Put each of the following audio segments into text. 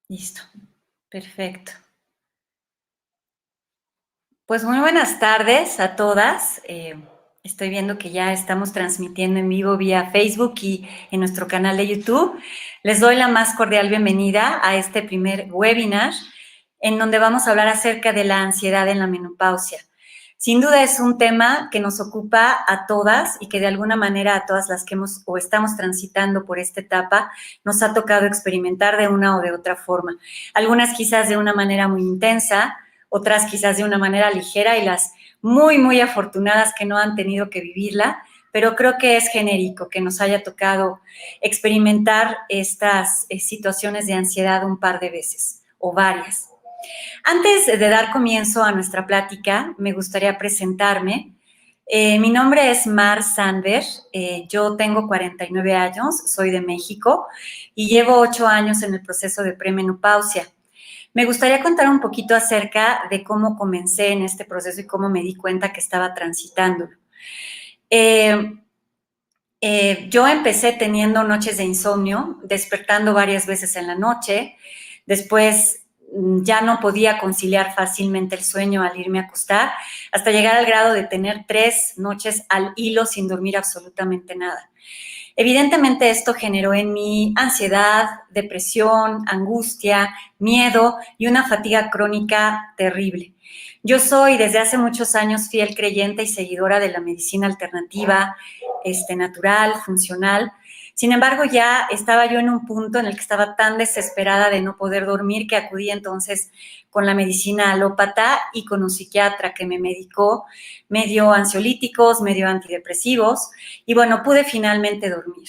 Listo, perfecto. Pues muy buenas tardes a todas. Estoy viendo que ya estamos transmitiendo en vivo vía Facebook y en nuestro canal de YouTube. Les doy la más cordial bienvenida a este primer webinar en donde vamos a hablar acerca de la ansiedad en la menopausia. Sin duda es un tema que nos ocupa a todas y que de alguna manera a todas las que hemos o estamos transitando por esta etapa nos ha tocado experimentar de una o de otra forma. Algunas quizás de una manera muy intensa, otras quizás de una manera ligera y las muy, muy afortunadas que no han tenido que vivirla, pero creo que es genérico que nos haya tocado experimentar estas situaciones de ansiedad un par de veces o varias. Antes de dar comienzo a nuestra plática, me gustaría presentarme. Mi nombre es Mar Sandberg, yo tengo 49 años, soy de México y llevo 8 años en el proceso de premenopausia. Me gustaría contar un poquito acerca de cómo comencé en este proceso y cómo me di cuenta que estaba transitándolo. Yo empecé teniendo noches de insomnio, despertando varias veces en la noche. Después ya no podía conciliar fácilmente el sueño al irme a acostar, hasta llegar al grado de tener 3 noches al hilo sin dormir absolutamente nada. Evidentemente esto generó en mí ansiedad, depresión, angustia, miedo y una fatiga crónica terrible. Yo soy desde hace muchos años fiel creyente y seguidora de la medicina alternativa, natural, funcional. Sin embargo, ya estaba yo en un punto en el que estaba tan desesperada de no poder dormir que acudí entonces con la medicina alópata y con un psiquiatra que me medicó, me dio ansiolíticos, me dio antidepresivos y bueno, pude finalmente dormir.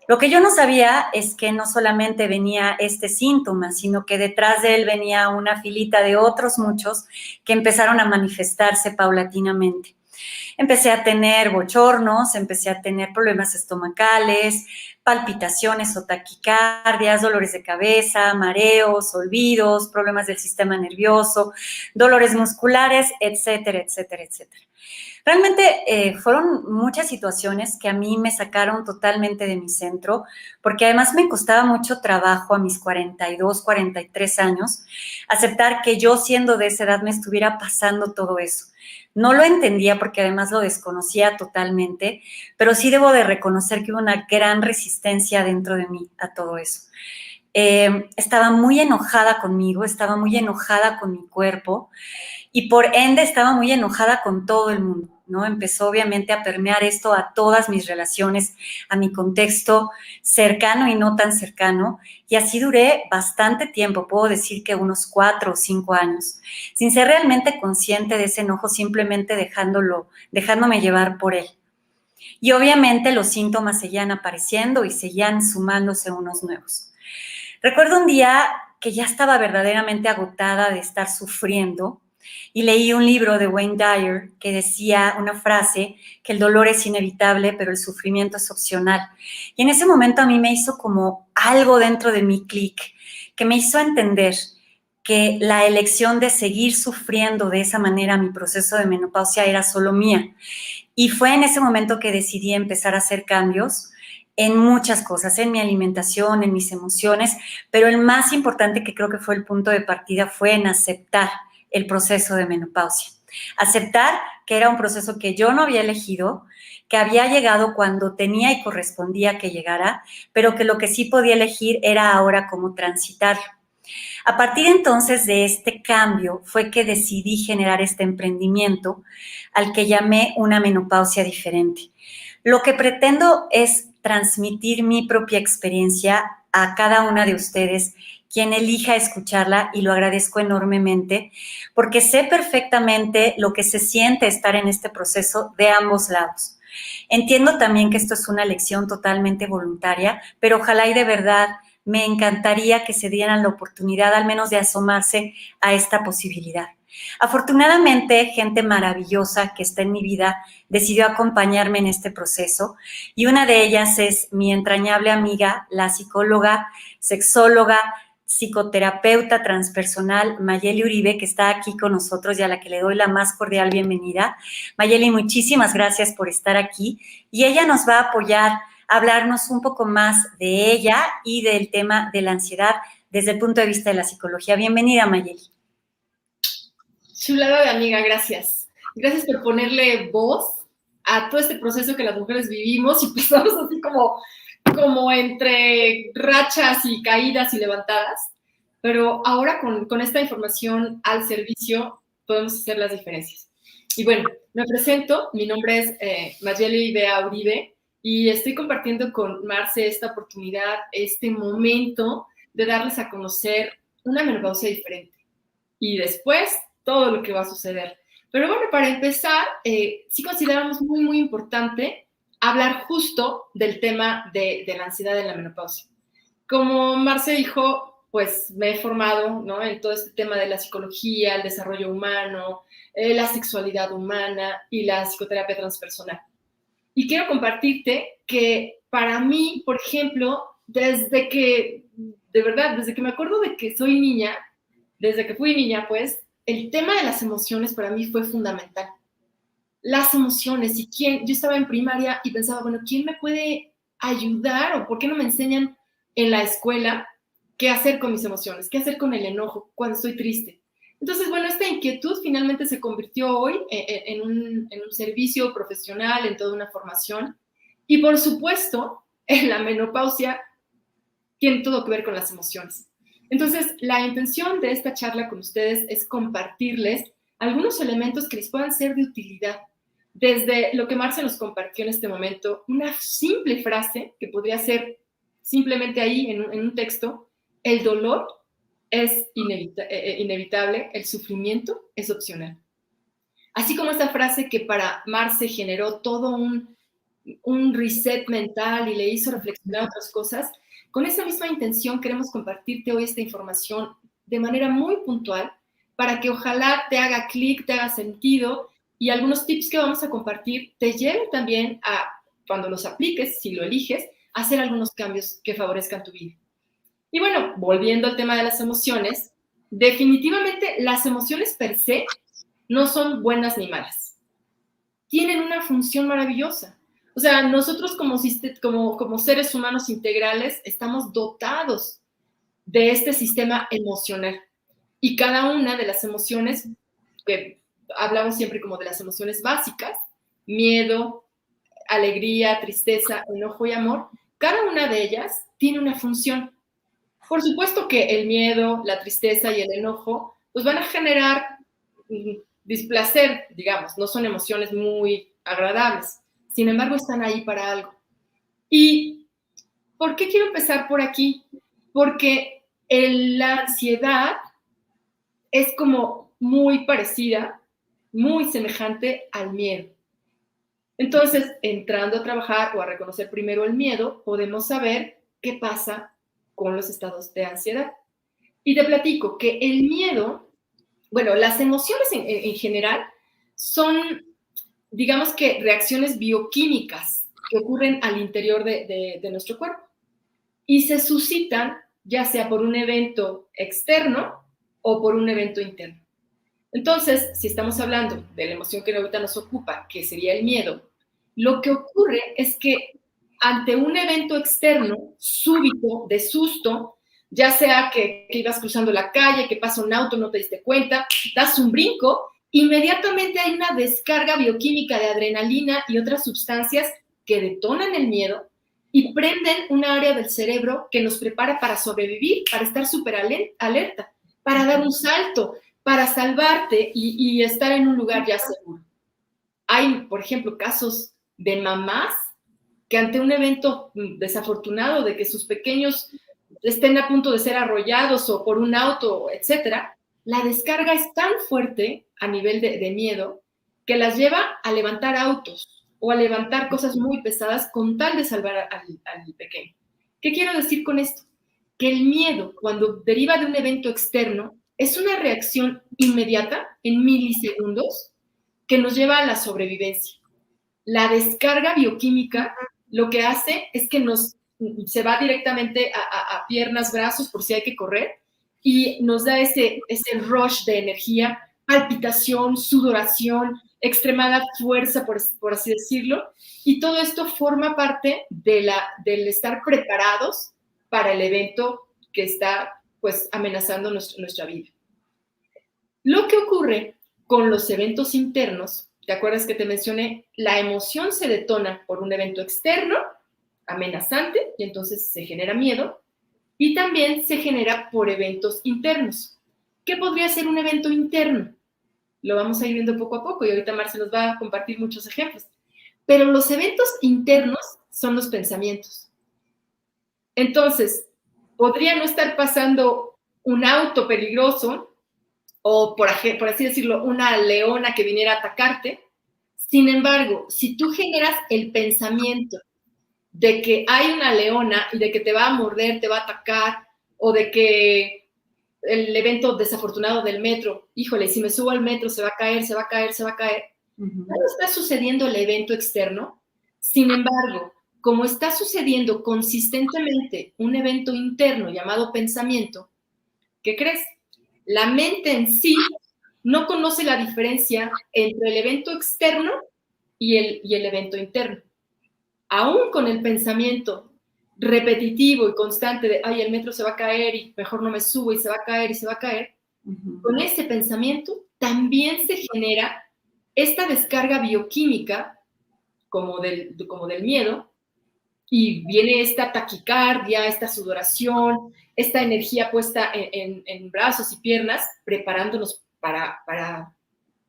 Lo que yo no sabía es que no solamente venía este síntoma, sino que detrás de él venía una filita de otros muchos que empezaron a manifestarse paulatinamente. Empecé a tener bochornos, empecé a tener problemas estomacales, palpitaciones o taquicardias, dolores de cabeza, mareos, olvidos, problemas del sistema nervioso, dolores musculares, etcétera, etcétera, etcétera. Realmente fueron muchas situaciones que a mí me sacaron totalmente de mi centro, porque además me costaba mucho trabajo a mis 42, 43 años aceptar que yo siendo de esa edad me estuviera pasando todo eso. No lo entendía porque además lo desconocía totalmente, pero sí debo de reconocer que hubo una gran resistencia dentro de mí a todo eso. Estaba muy enojada conmigo, estaba muy enojada con mi cuerpo, y por ende estaba muy enojada con todo el mundo, ¿no? Empezó obviamente a permear esto a todas mis relaciones, a mi contexto cercano y no tan cercano, y así duré bastante tiempo, puedo decir que unos 4 o 5 años, sin ser realmente consciente de ese enojo, simplemente dejándome llevar por él. Y obviamente los síntomas seguían apareciendo y seguían sumándose unos nuevos. Recuerdo un día que ya estaba verdaderamente agotada de estar sufriendo y leí un libro de Wayne Dyer que decía una frase que el dolor es inevitable, pero el sufrimiento es opcional. Y en ese momento a mí me hizo como algo dentro de mi clic, que me hizo entender que la elección de seguir sufriendo de esa manera mi proceso de menopausia era solo mía. Y fue en ese momento que decidí empezar a hacer cambios en muchas cosas, en mi alimentación, en mis emociones, pero el más importante que creo que fue el punto de partida fue en aceptar el proceso de menopausia. Aceptar que era un proceso que yo no había elegido, que había llegado cuando tenía y correspondía que llegara, pero que lo que sí podía elegir era ahora cómo transitarlo. A partir entonces de este cambio fue que decidí generar este emprendimiento al que llamé una menopausia diferente. Lo que pretendo es transmitir mi propia experiencia a cada una de ustedes, quien elija escucharla, y lo agradezco enormemente, porque sé perfectamente lo que se siente estar en este proceso de ambos lados. Entiendo también que esto es una elección totalmente voluntaria, pero ojalá y de verdad me encantaría que se dieran la oportunidad al menos de asomarse a esta posibilidad. Afortunadamente, gente maravillosa que está en mi vida decidió acompañarme en este proceso y una de ellas es mi entrañable amiga, la psicóloga, sexóloga, psicoterapeuta transpersonal Mayeli Uribe, que está aquí con nosotros y a la que le doy la más cordial bienvenida. Mayeli, muchísimas gracias por estar aquí y ella nos va a apoyar a hablarnos un poco más de ella y del tema de la ansiedad desde el punto de vista de la psicología. Bienvenida, Mayeli. Chulada de amiga, gracias. Gracias por ponerle voz a todo este proceso que las mujeres vivimos y pasamos así como entre rachas y caídas y levantadas. Pero ahora con esta información al servicio podemos hacer las diferencias. Y bueno, me presento, mi nombre es Mayeli Bea Uribe y estoy compartiendo con Marce esta oportunidad, este momento de darles a conocer una menopausia diferente. Y después todo lo que va a suceder. Pero bueno, para empezar, sí consideramos muy, muy importante hablar justo del tema de la ansiedad en la menopausia. Como Marce dijo, pues me he formado, ¿no?, en todo este tema de la psicología, el desarrollo humano, la sexualidad humana y la psicoterapia transpersonal. Y quiero compartirte que para mí, por ejemplo, desde que me acuerdo de que soy niña, desde que fui niña, pues, el tema de las emociones para mí fue fundamental. Las emociones y yo estaba en primaria y pensaba, bueno, ¿quién me puede ayudar o por qué no me enseñan en la escuela qué hacer con mis emociones, qué hacer con el enojo cuando estoy triste? Entonces, bueno, esta inquietud finalmente se convirtió hoy en un servicio profesional, en toda una formación. Y por supuesto, en la menopausia tiene todo que ver con las emociones. Entonces, la intención de esta charla con ustedes es compartirles algunos elementos que les puedan ser de utilidad. Desde lo que Marce nos compartió en este momento, una simple frase que podría ser simplemente ahí en un texto: el dolor es inevitable, el sufrimiento es opcional. Así como esta frase que para Marce generó todo un reset mental y le hizo reflexionar otras cosas, con esa misma intención queremos compartirte hoy esta información de manera muy puntual para que ojalá te haga clic, te haga sentido y algunos tips que vamos a compartir te lleven también a, cuando los apliques, si lo eliges, a hacer algunos cambios que favorezcan tu vida. Y bueno, volviendo al tema de las emociones, definitivamente las emociones per se no son buenas ni malas. Tienen una función maravillosa. O sea, nosotros como seres humanos integrales estamos dotados de este sistema emocional. Y cada una de las emociones, que hablamos siempre como de las emociones básicas, miedo, alegría, tristeza, enojo y amor, cada una de ellas tiene una función. Por supuesto que el miedo, la tristeza y el enojo pues van a generar displacer, digamos, no son emociones muy agradables. Sin embargo, están ahí para algo. ¿Y por qué quiero empezar por aquí? Porque la ansiedad es como muy parecida, muy semejante al miedo. Entonces, entrando a trabajar o a reconocer primero el miedo, podemos saber qué pasa con los estados de ansiedad. Y te platico que el miedo, bueno, las emociones en general son, digamos que, reacciones bioquímicas que ocurren al interior de nuestro cuerpo y se suscitan ya sea por un evento externo o por un evento interno. Entonces, si estamos hablando de la emoción que ahorita nos ocupa, que sería el miedo, lo que ocurre es que ante un evento externo súbito, de susto, ya sea que ibas cruzando la calle, que pasa un auto, no te diste cuenta, das un brinco, inmediatamente hay una descarga bioquímica de adrenalina y otras sustancias que detonan el miedo y prenden una área del cerebro que nos prepara para sobrevivir, para estar súper alerta, para dar un salto, para salvarte y estar en un lugar ya seguro. Hay, por ejemplo, casos de mamás que ante un evento desafortunado de que sus pequeños estén a punto de ser arrollados o por un auto, etcétera, la descarga es tan fuerte a nivel de miedo que las lleva a levantar autos o a levantar cosas muy pesadas con tal de salvar al pequeño. ¿Qué quiero decir con esto? Que el miedo, cuando deriva de un evento externo, es una reacción inmediata, en milisegundos, que nos lleva a la sobrevivencia. La descarga bioquímica lo que hace es que se va directamente a piernas, brazos, por si hay que correr, y nos da ese rush de energía, palpitación, sudoración, extremada fuerza, por así decirlo, y todo esto forma parte del estar preparados para el evento que está pues amenazando nuestra vida. Lo que ocurre con los eventos internos, ¿te acuerdas que te mencioné? La emoción se detona por un evento externo, amenazante, y entonces se genera miedo, y también se genera por eventos internos. ¿Qué podría ser un evento interno? Lo vamos a ir viendo poco a poco, y ahorita Marce nos va a compartir muchos ejemplos. Pero los eventos internos son los pensamientos. Entonces, podría no estar pasando un auto peligroso, o por así decirlo, una leona que viniera a atacarte. Sin embargo, si tú generas el pensamiento de que hay una leona y de que te va a morder, te va a atacar, o de que el evento desafortunado del metro, híjole, si me subo al metro se va a caer, se va a caer, se va a caer. No está sucediendo el evento externo. Sin embargo, como está sucediendo consistentemente un evento interno llamado pensamiento, ¿qué crees? La mente en sí no conoce la diferencia entre el evento externo y el evento interno. Aún con el pensamiento repetitivo y constante de, ay, el metro se va a caer y mejor no me subo y se va a caer y se va a caer, con ese pensamiento también se genera esta descarga bioquímica como del miedo, y viene esta taquicardia, esta sudoración, esta energía puesta en brazos y piernas, preparándonos para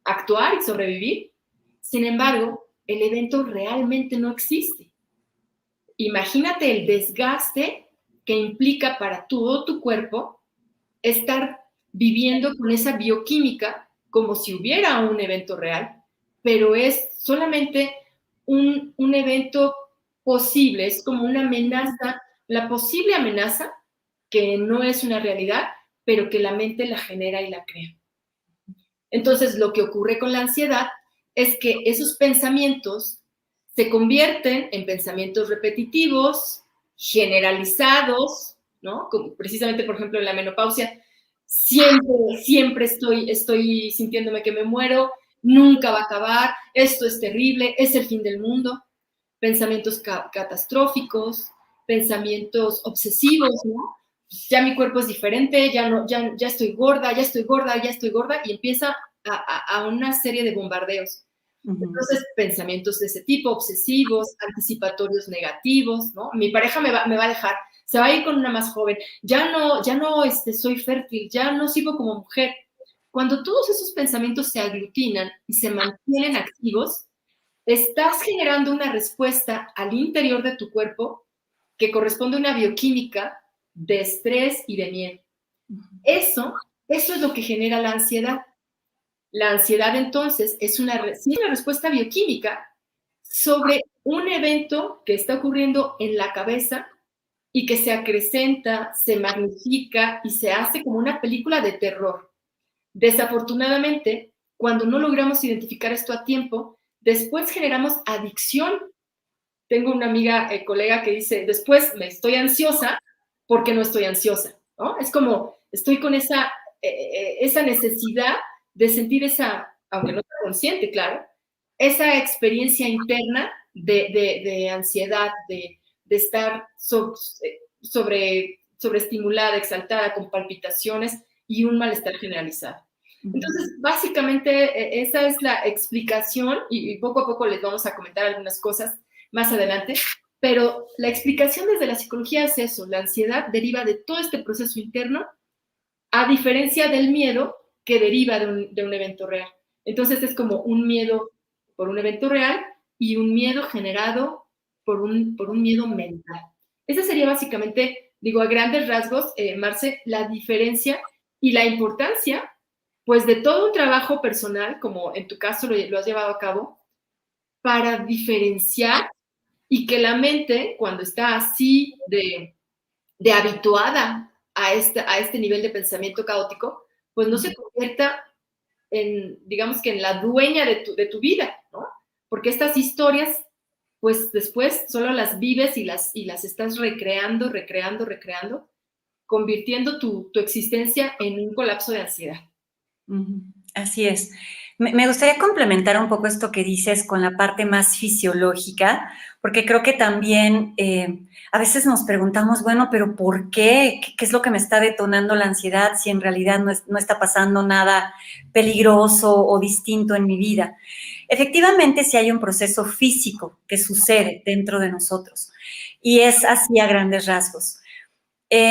actuar y sobrevivir. Sin embargo, el evento realmente no existe. Imagínate el desgaste que implica para todo tu cuerpo estar viviendo con esa bioquímica como si hubiera un evento real, pero es solamente un evento posible, es como una amenaza, la posible amenaza que no es una realidad, pero que la mente la genera y la crea. Entonces, lo que ocurre con la ansiedad es que esos pensamientos se convierten en pensamientos repetitivos, generalizados, ¿no? Como precisamente, por ejemplo, en la menopausia, siempre estoy sintiéndome que me muero, nunca va a acabar, esto es terrible, es el fin del mundo. Pensamientos catastróficos, pensamientos obsesivos, ¿no? Ya mi cuerpo es diferente, ya estoy gorda, y empieza a una serie de bombardeos. Entonces, pensamientos de ese tipo, obsesivos, anticipatorios negativos, ¿no? Mi pareja me va a dejar, se va a ir con una más joven, ya no soy fértil, ya no sirvo como mujer. Cuando todos esos pensamientos se aglutinan y se mantienen activos, estás generando una respuesta al interior de tu cuerpo que corresponde a una bioquímica de estrés y de miedo. Eso es lo que genera la ansiedad. La ansiedad, entonces, es una respuesta bioquímica sobre un evento que está ocurriendo en la cabeza y que se acrecenta, se magnifica y se hace como una película de terror. Desafortunadamente, cuando no logramos identificar esto a tiempo, después generamos adicción. Tengo una amiga, colega, que dice, después me estoy ansiosa porque no estoy ansiosa, ¿no? Es como, estoy con esa necesidad de sentir esa, aunque no sea consciente, claro, esa experiencia interna de ansiedad, de estar sobreestimulada, exaltada, con palpitaciones y un malestar generalizado. Entonces, básicamente, esa es la explicación, y poco a poco les vamos a comentar algunas cosas más adelante, pero la explicación desde la psicología es eso: la ansiedad deriva de todo este proceso interno, a diferencia del miedo que deriva de un evento real. Entonces es como un miedo por un evento real y un miedo generado por un miedo mental. Esa sería básicamente, digo, a grandes rasgos, Marce, la diferencia y la importancia, pues, de todo un trabajo personal, como en tu caso lo has llevado a cabo, para diferenciar y que la mente, cuando está así de habituada a este nivel de pensamiento caótico, pues no se convierta en, digamos que en la dueña de tu vida, ¿no? Porque estas historias, pues después solo las vives y las estás recreando, convirtiendo tu existencia en un colapso de ansiedad. Así es. Me gustaría complementar un poco esto que dices con la parte más fisiológica, porque creo que también a veces nos preguntamos, bueno, pero ¿por qué? ¿Qué es lo que me está detonando la ansiedad si en realidad no está pasando nada peligroso o distinto en mi vida? Efectivamente, sí hay un proceso físico que sucede dentro de nosotros y es así a grandes rasgos.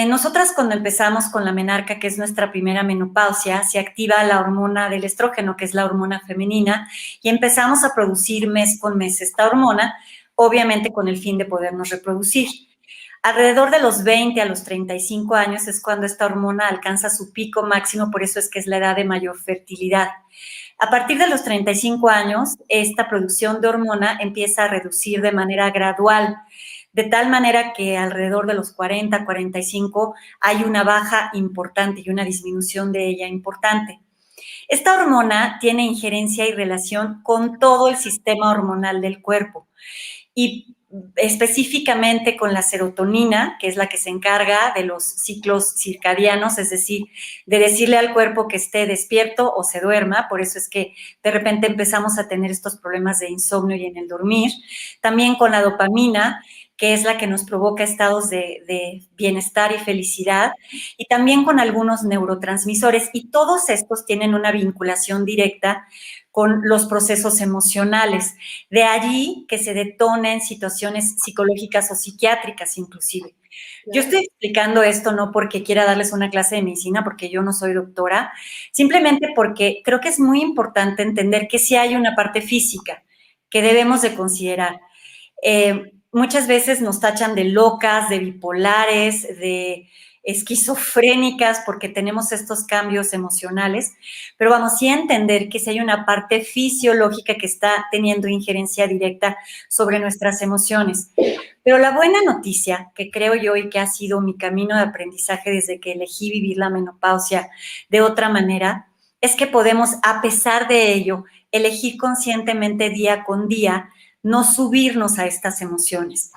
Nosotras cuando empezamos con la menarca, que es nuestra primera menopausia, se activa la hormona del estrógeno, que es la hormona femenina, y empezamos a producir mes con mes esta hormona, obviamente con el fin de podernos reproducir. Alrededor de los 20 a los 35 años es cuando esta hormona alcanza su pico máximo, por eso es que es la edad de mayor fertilidad. A partir de los 35 años, esta producción de hormona empieza a reducir de manera gradual, de tal manera que alrededor de los 40, 45 hay una baja importante y una disminución de ella importante. Esta hormona tiene injerencia y relación con todo el sistema hormonal del cuerpo y específicamente con la serotonina, que es la que se encarga de los ciclos circadianos, es decir, de decirle al cuerpo que esté despierto o se duerma, por eso es que de repente empezamos a tener estos problemas de insomnio y en el dormir, también con la dopamina, que es la que nos provoca estados de bienestar y felicidad, y también con algunos neurotransmisores, y todos estos tienen una vinculación directa con los procesos emocionales. De allí que se detonen situaciones psicológicas o psiquiátricas inclusive. Yo estoy explicando esto no porque quiera darles una clase de medicina, porque yo no soy doctora, simplemente porque creo que es muy importante entender que sí hay una parte física que debemos de considerar. Muchas veces nos tachan de locas, de bipolares, de esquizofrénicas porque tenemos estos cambios emocionales, pero vamos sí a entender que si hay una parte fisiológica que está teniendo injerencia directa sobre nuestras emociones. Pero la buena noticia, que creo yo y que ha sido mi camino de aprendizaje desde que elegí vivir la menopausia de otra manera, es que podemos, a pesar de ello, elegir conscientemente día con día no subirnos a estas emociones.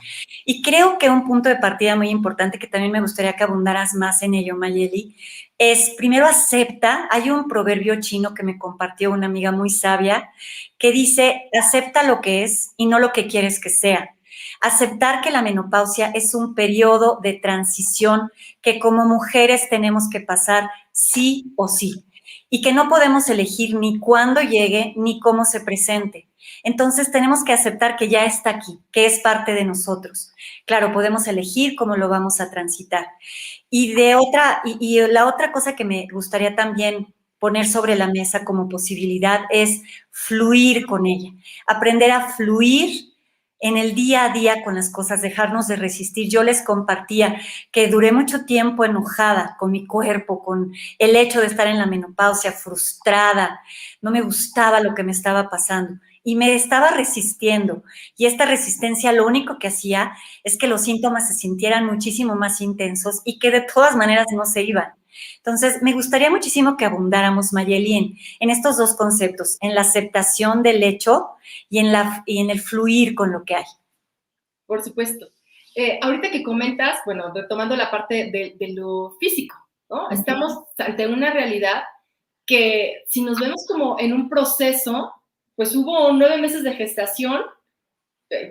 Y creo que un punto de partida muy importante, que también me gustaría que abundaras más en ello, Mayeli, es primero acepta, hay un proverbio chino que me compartió una amiga muy sabia, que dice, acepta lo que es y no lo que quieres que sea. Aceptar que la menopausia es un periodo de transición que como mujeres tenemos que pasar sí o sí y que no podemos elegir ni cuándo llegue ni cómo se presente. Entonces tenemos que aceptar que ya está aquí, que es parte de nosotros. Claro, podemos elegir cómo lo vamos a transitar. Y la otra cosa que me gustaría también poner sobre la mesa como posibilidad es fluir con ella, aprender a fluir en el día a día con las cosas, dejarnos de resistir. Yo les compartía que duré mucho tiempo enojada con mi cuerpo, con el hecho de estar en la menopausia, frustrada, no me gustaba lo que me estaba pasando y me estaba resistiendo. Y esta resistencia lo único que hacía es que los síntomas se sintieran muchísimo más intensos y que de todas maneras no se iban. Entonces, me gustaría muchísimo que abundáramos, Mayeli, en estos dos conceptos, en la aceptación del hecho y en el fluir con lo que hay. Por supuesto. Ahorita que comentas, bueno, retomando la parte de lo físico, ¿no? Estamos ante una realidad que si nos vemos como en un proceso, pues hubo 9 meses de gestación,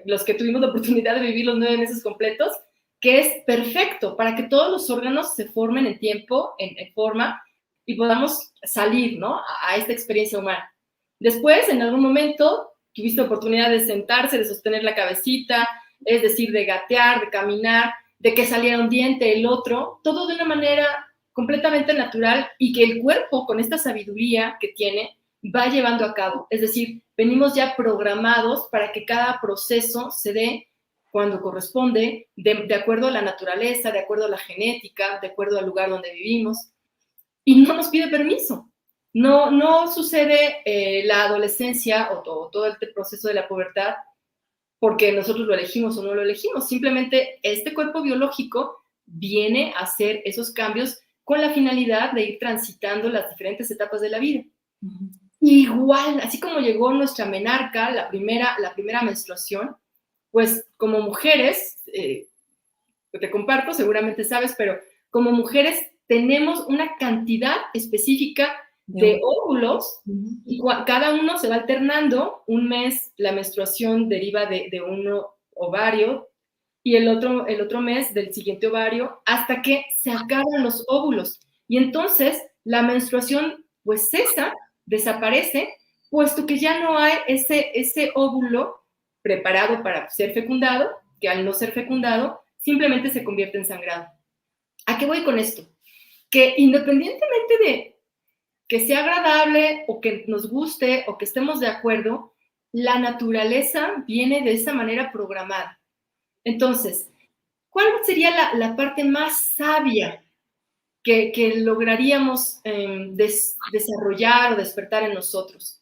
los que tuvimos la oportunidad de vivir los 9 meses completos, que es perfecto para que todos los órganos se formen en tiempo, en forma, y podamos salir, ¿no? A esta experiencia humana. Después, en algún momento, tuviste oportunidad de sentarse, de sostener la cabecita, es decir, de gatear, de caminar, de que saliera un diente, el otro, todo de una manera completamente natural y que el cuerpo, con esta sabiduría que tiene, va llevando a cabo. Es decir, venimos ya programados para que cada proceso se dé cuando corresponde, de acuerdo a la naturaleza, de acuerdo a la genética, de acuerdo al lugar donde vivimos, y no nos pide permiso. No sucede la adolescencia o todo este proceso de la pubertad porque nosotros lo elegimos o no lo elegimos. Simplemente este cuerpo biológico viene a hacer esos cambios con la finalidad de ir transitando las diferentes etapas de la vida. Uh-huh. Igual, así como llegó nuestra menarca, la primera menstruación, pues como mujeres, te comparto, seguramente sabes, pero como mujeres tenemos una cantidad específica de óvulos, Uh-huh. y cada uno se va alternando. Un mes la menstruación deriva de un ovario y el otro mes del siguiente ovario, hasta que se acaban los óvulos. Y entonces la menstruación pues cesa, desaparece, puesto que ya no hay ese óvulo preparado para ser fecundado, que al no ser fecundado simplemente se convierte en sangrado. ¿A qué voy con esto? Que independientemente de que sea agradable o que nos guste o que estemos de acuerdo, la naturaleza viene de esa manera programada. Entonces, ¿cuál sería la parte más sabia que lograríamos desarrollar o despertar en nosotros?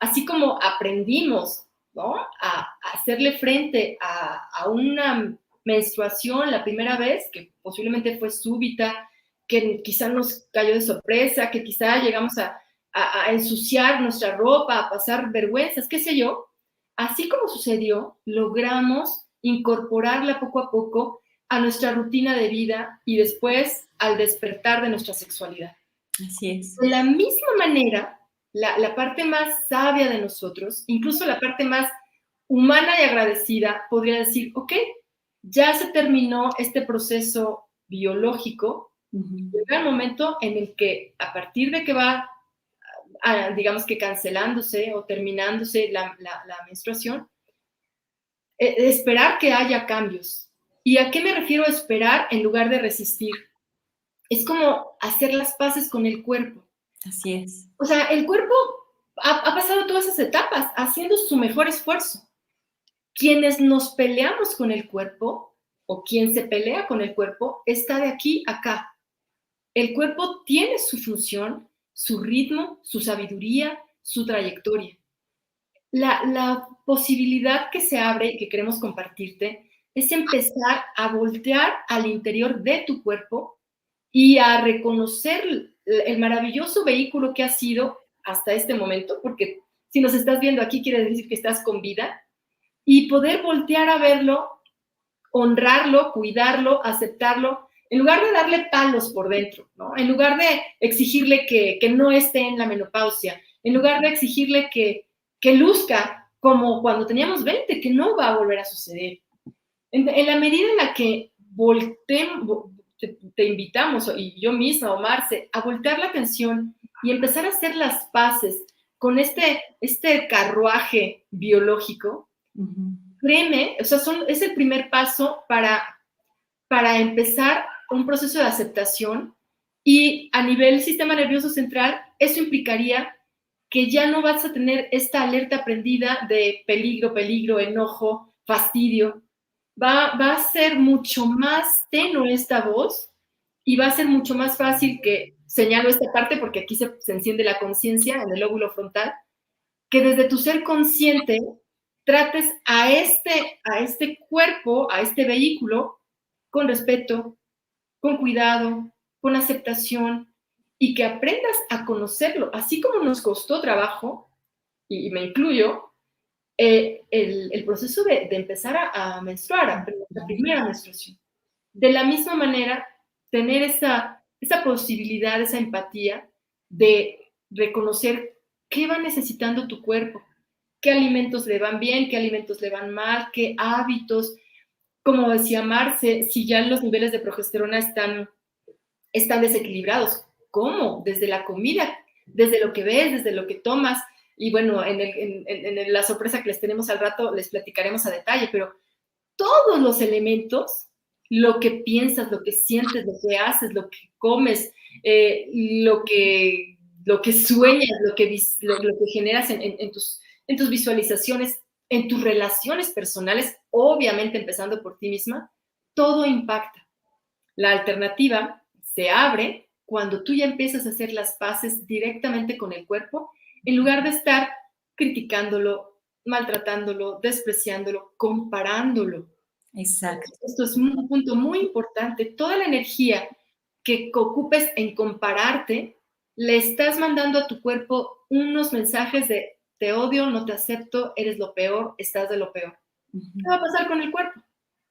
Así como aprendimos, ¿no?, a hacerle frente a una menstruación la primera vez, que posiblemente fue súbita, que quizá nos cayó de sorpresa, que quizá llegamos a ensuciar nuestra ropa, a pasar vergüenzas, qué sé yo. Así como sucedió, logramos incorporarla poco a poco a nuestra rutina de vida y después al despertar de nuestra sexualidad. Así es. De la misma manera, la parte más sabia de nosotros, incluso la parte más humana y agradecida, podría decir, ok, ya se terminó este proceso biológico. Uh-huh. Llega el momento en el que, a partir de que va, digamos que cancelándose o terminándose la menstruación, esperar que haya cambios. ¿Y a qué me refiero a esperar en lugar de resistir? Es como hacer las paces con el cuerpo. Así es. O sea, el cuerpo ha pasado todas esas etapas haciendo su mejor esfuerzo. Quienes nos peleamos con el cuerpo, o quien se pelea con el cuerpo, está de aquí a acá. El cuerpo tiene su función, su ritmo, su sabiduría, su trayectoria. La posibilidad que se abre y que queremos compartirte es empezar a voltear al interior de tu cuerpo y a reconocer el maravilloso vehículo que ha sido hasta este momento, porque si nos estás viendo aquí quiere decir que estás con vida, y poder voltear a verlo, honrarlo, cuidarlo, aceptarlo, en lugar de darle palos por dentro, ¿no? En lugar de exigirle que no esté en la menopausia, en lugar de exigirle que luzca como cuando teníamos 20, que no va a volver a suceder. En la medida en la que te invitamos, y yo misma o Marce, a voltear la atención y empezar a hacer las paces con este carruaje biológico, Uh-huh. créeme, o sea, es el primer paso para empezar un proceso de aceptación, y a nivel sistema nervioso central, eso implicaría que ya no vas a tener esta alerta aprendida de peligro, enojo, fastidio. Va a ser mucho más tenue esta voz y va a ser mucho más fácil que, señalo esta parte porque aquí se enciende la conciencia en el lóbulo frontal, que desde tu ser consciente trates a este cuerpo, a este vehículo, con respeto, con cuidado, con aceptación, y que aprendas a conocerlo, así como nos costó trabajo, y me incluyo, el proceso de empezar a menstruar, la primera menstruación. De la misma manera, tener esa posibilidad, esa empatía de reconocer qué va necesitando tu cuerpo, qué alimentos le van bien, qué alimentos le van mal, qué hábitos. Como decía Marce, si ya los niveles de progesterona están desequilibrados, ¿cómo? Desde la comida, desde lo que ves, desde lo que tomas. Y bueno, en la sorpresa que les tenemos al rato les platicaremos a detalle, pero todos los elementos, lo que piensas, lo que sientes, lo que haces, lo que comes, lo que sueñas, lo que generas en tus visualizaciones, en tus relaciones personales, obviamente empezando por ti misma, todo impacta. La alternativa se abre cuando tú ya empiezas a hacer las paces directamente con el cuerpo, en lugar de estar criticándolo, maltratándolo, despreciándolo, comparándolo. Exacto. Esto es un punto muy importante. Toda la energía que ocupes en compararte, le estás mandando a tu cuerpo unos mensajes de te odio, no te acepto, eres lo peor, estás de lo peor. Uh-huh. ¿Qué va a pasar con el cuerpo?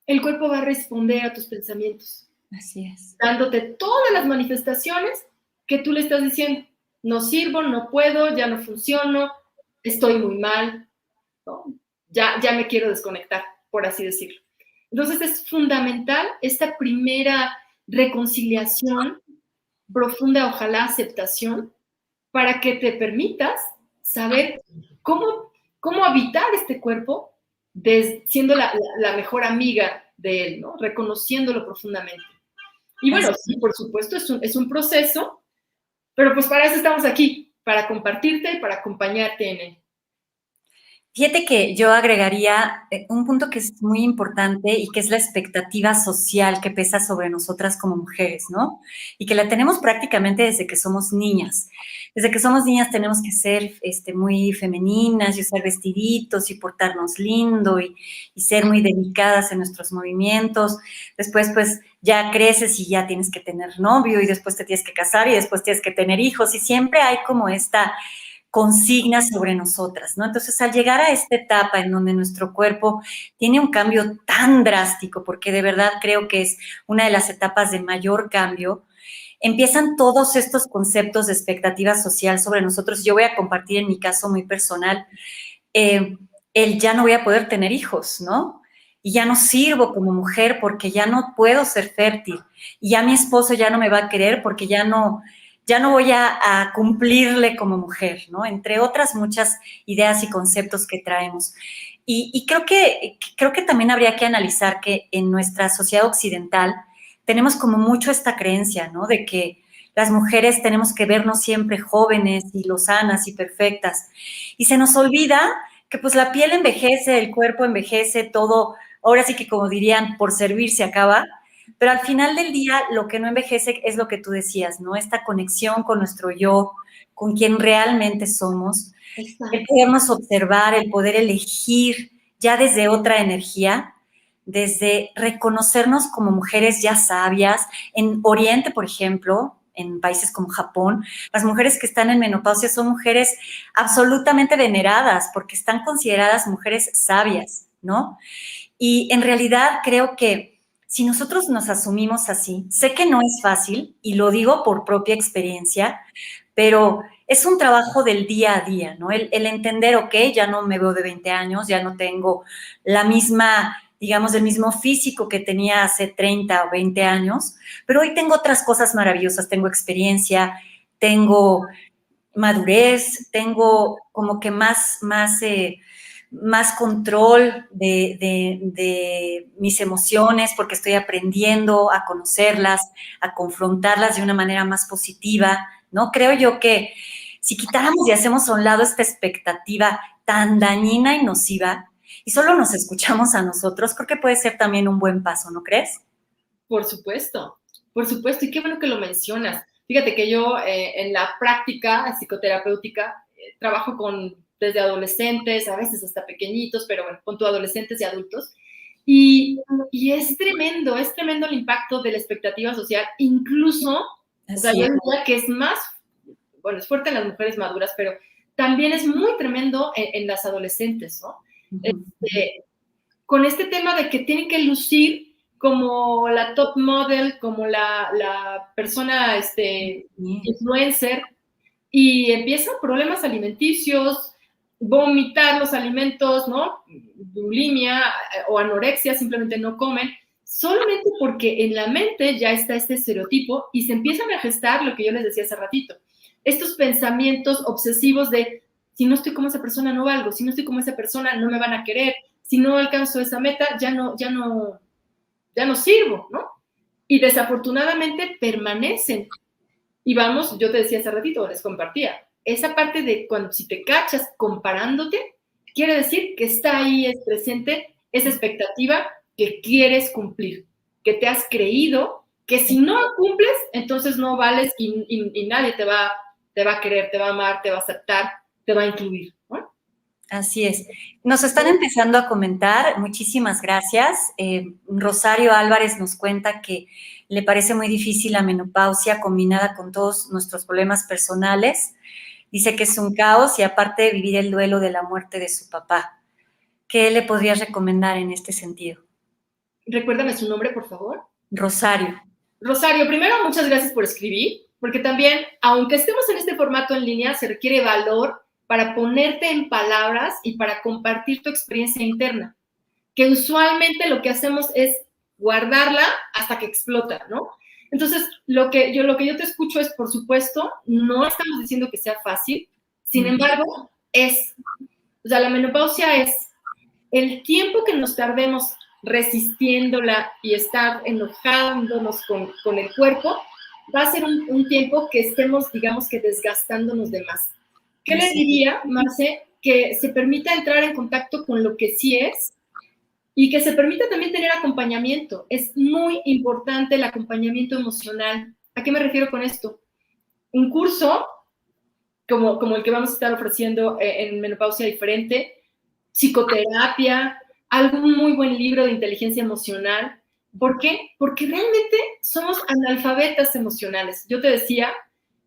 El cuerpo va a responder a tus pensamientos. Así es. Dándote todas las manifestaciones que tú le estás diciendo. no sirvo, no puedo, ya no funciono, estoy muy mal, ¿no? Ya me quiero desconectar, por así decirlo. Entonces es fundamental esta primera reconciliación profunda, ojalá aceptación, para que te permitas saber cómo habitar este cuerpo siendo la mejor amiga de él, ¿no? Reconociéndolo profundamente. Y bueno, sí, por supuesto, es un proceso, pero pues para eso estamos aquí, para compartirte y para acompañarte en él. Fíjate que yo agregaría un punto que es muy importante y que es la expectativa social que pesa sobre nosotras como mujeres, ¿no? Y que la tenemos prácticamente desde que somos niñas. Desde que somos niñas tenemos que ser muy femeninas y usar vestiditos y portarnos lindo y ser muy delicadas en nuestros movimientos. Después, pues, ya creces y ya tienes que tener novio y después te tienes que casar y después tienes que tener hijos y siempre hay como esta consignas sobre nosotras, ¿no? Entonces, al llegar a esta etapa en donde nuestro cuerpo tiene un cambio tan drástico, porque de verdad creo que es una de las etapas de mayor cambio, empiezan todos estos conceptos de expectativa social sobre nosotros. Yo voy a compartir en mi caso muy personal, el ya no voy a poder tener hijos, ¿no? Y ya no sirvo como mujer porque ya no puedo ser fértil. Y ya mi esposo ya no me va a querer porque ya no voy a cumplirle como mujer, ¿no? Entre otras muchas ideas y conceptos que traemos. Y creo que también habría que analizar que en nuestra sociedad occidental tenemos como mucho esta creencia, ¿no? De que las mujeres tenemos que vernos siempre jóvenes y lozanas y perfectas. Y se nos olvida que pues la piel envejece, el cuerpo envejece, todo, ahora sí que como dirían, por servir se acaba, pero al final del día lo que no envejece es lo que tú decías, ¿no? Esta conexión con nuestro yo, con quien realmente somos, el podernos observar, el poder elegir ya desde otra energía, desde reconocernos como mujeres ya sabias. En Oriente, por ejemplo, en países como Japón, las mujeres que están en menopausia son mujeres absolutamente veneradas porque están consideradas mujeres sabias, ¿no? Y en realidad creo que si nosotros nos asumimos así, sé que no es fácil y lo digo por propia experiencia, pero es un trabajo del día a día, ¿no? El entender, ok, ya no me veo de 20 años, ya no tengo la misma, digamos, el mismo físico que tenía hace 30 o 20 años, pero hoy tengo otras cosas maravillosas, tengo experiencia, tengo madurez, tengo como que más control de mis emociones porque estoy aprendiendo a conocerlas, a confrontarlas de una manera más positiva, ¿no? Creo yo que si quitáramos y hacemos a un lado esta expectativa tan dañina y nociva y solo nos escuchamos a nosotros, creo que puede ser también un buen paso, ¿no crees? Por supuesto, y qué bueno que lo mencionas. Fíjate que yo en la práctica psicoterapéutica trabajo desde adolescentes, a veces hasta pequeñitos, pero bueno, con adolescentes y adultos. Y es tremendo el impacto de la expectativa social, incluso, o sea, yo diría que es más, bueno, es fuerte en las mujeres maduras, pero también es muy tremendo en las adolescentes, ¿no? Uh-huh. Con este tema de que tienen que lucir como la top model, como la persona influencer, y empiezan problemas alimenticios, vomitar los alimentos, ¿no? Bulimia o anorexia, simplemente no comen, solamente porque en la mente ya está este estereotipo y se empiezan a gestar lo que yo les decía hace ratito, estos pensamientos obsesivos de si no estoy como esa persona no valgo, si no estoy como esa persona no me van a querer, si no alcanzo esa meta ya no sirvo, ¿no? Y desafortunadamente permanecen. Y vamos, yo te decía hace ratito, les compartía, esa parte de cuando si te cachas comparándote, quiere decir que está ahí, es presente esa expectativa que quieres cumplir, que te has creído, que si no cumples, entonces no vales y nadie te va a querer, te va a amar, te va a aceptar, te va a incluir, ¿no? Así es. Nos están empezando a comentar, muchísimas gracias. Rosario Álvarez nos cuenta que le parece muy difícil la menopausia combinada con todos nuestros problemas personales. Dice que es un caos y aparte de vivir el duelo de la muerte de su papá. ¿Qué le podrías recomendar en este sentido? Recuérdame su nombre, por favor. Rosario. Rosario, primero, muchas gracias por escribir. porque también, aunque estemos en este formato en línea, se requiere valor para ponerte en palabras y para compartir tu experiencia interna, que usualmente lo que hacemos es guardarla hasta que explota, ¿no? Entonces, lo que yo te escucho es, por supuesto, no estamos diciendo que sea fácil, sin embargo, o sea, la menopausia es el tiempo que nos tardemos resistiéndola y estar enojándonos con el cuerpo, va a ser un tiempo que estemos, digamos que desgastándonos de más. ¿Qué le diría, Marce? Que se permita entrar en contacto con lo que sí es y que se permita también tener acompañamiento. Es muy importante el acompañamiento emocional. ¿A qué me refiero con esto? Un curso como el que vamos a estar ofreciendo en Menopausia Diferente, psicoterapia, algún muy buen libro de inteligencia emocional. ¿Por qué? Porque realmente somos analfabetas emocionales. Yo te decía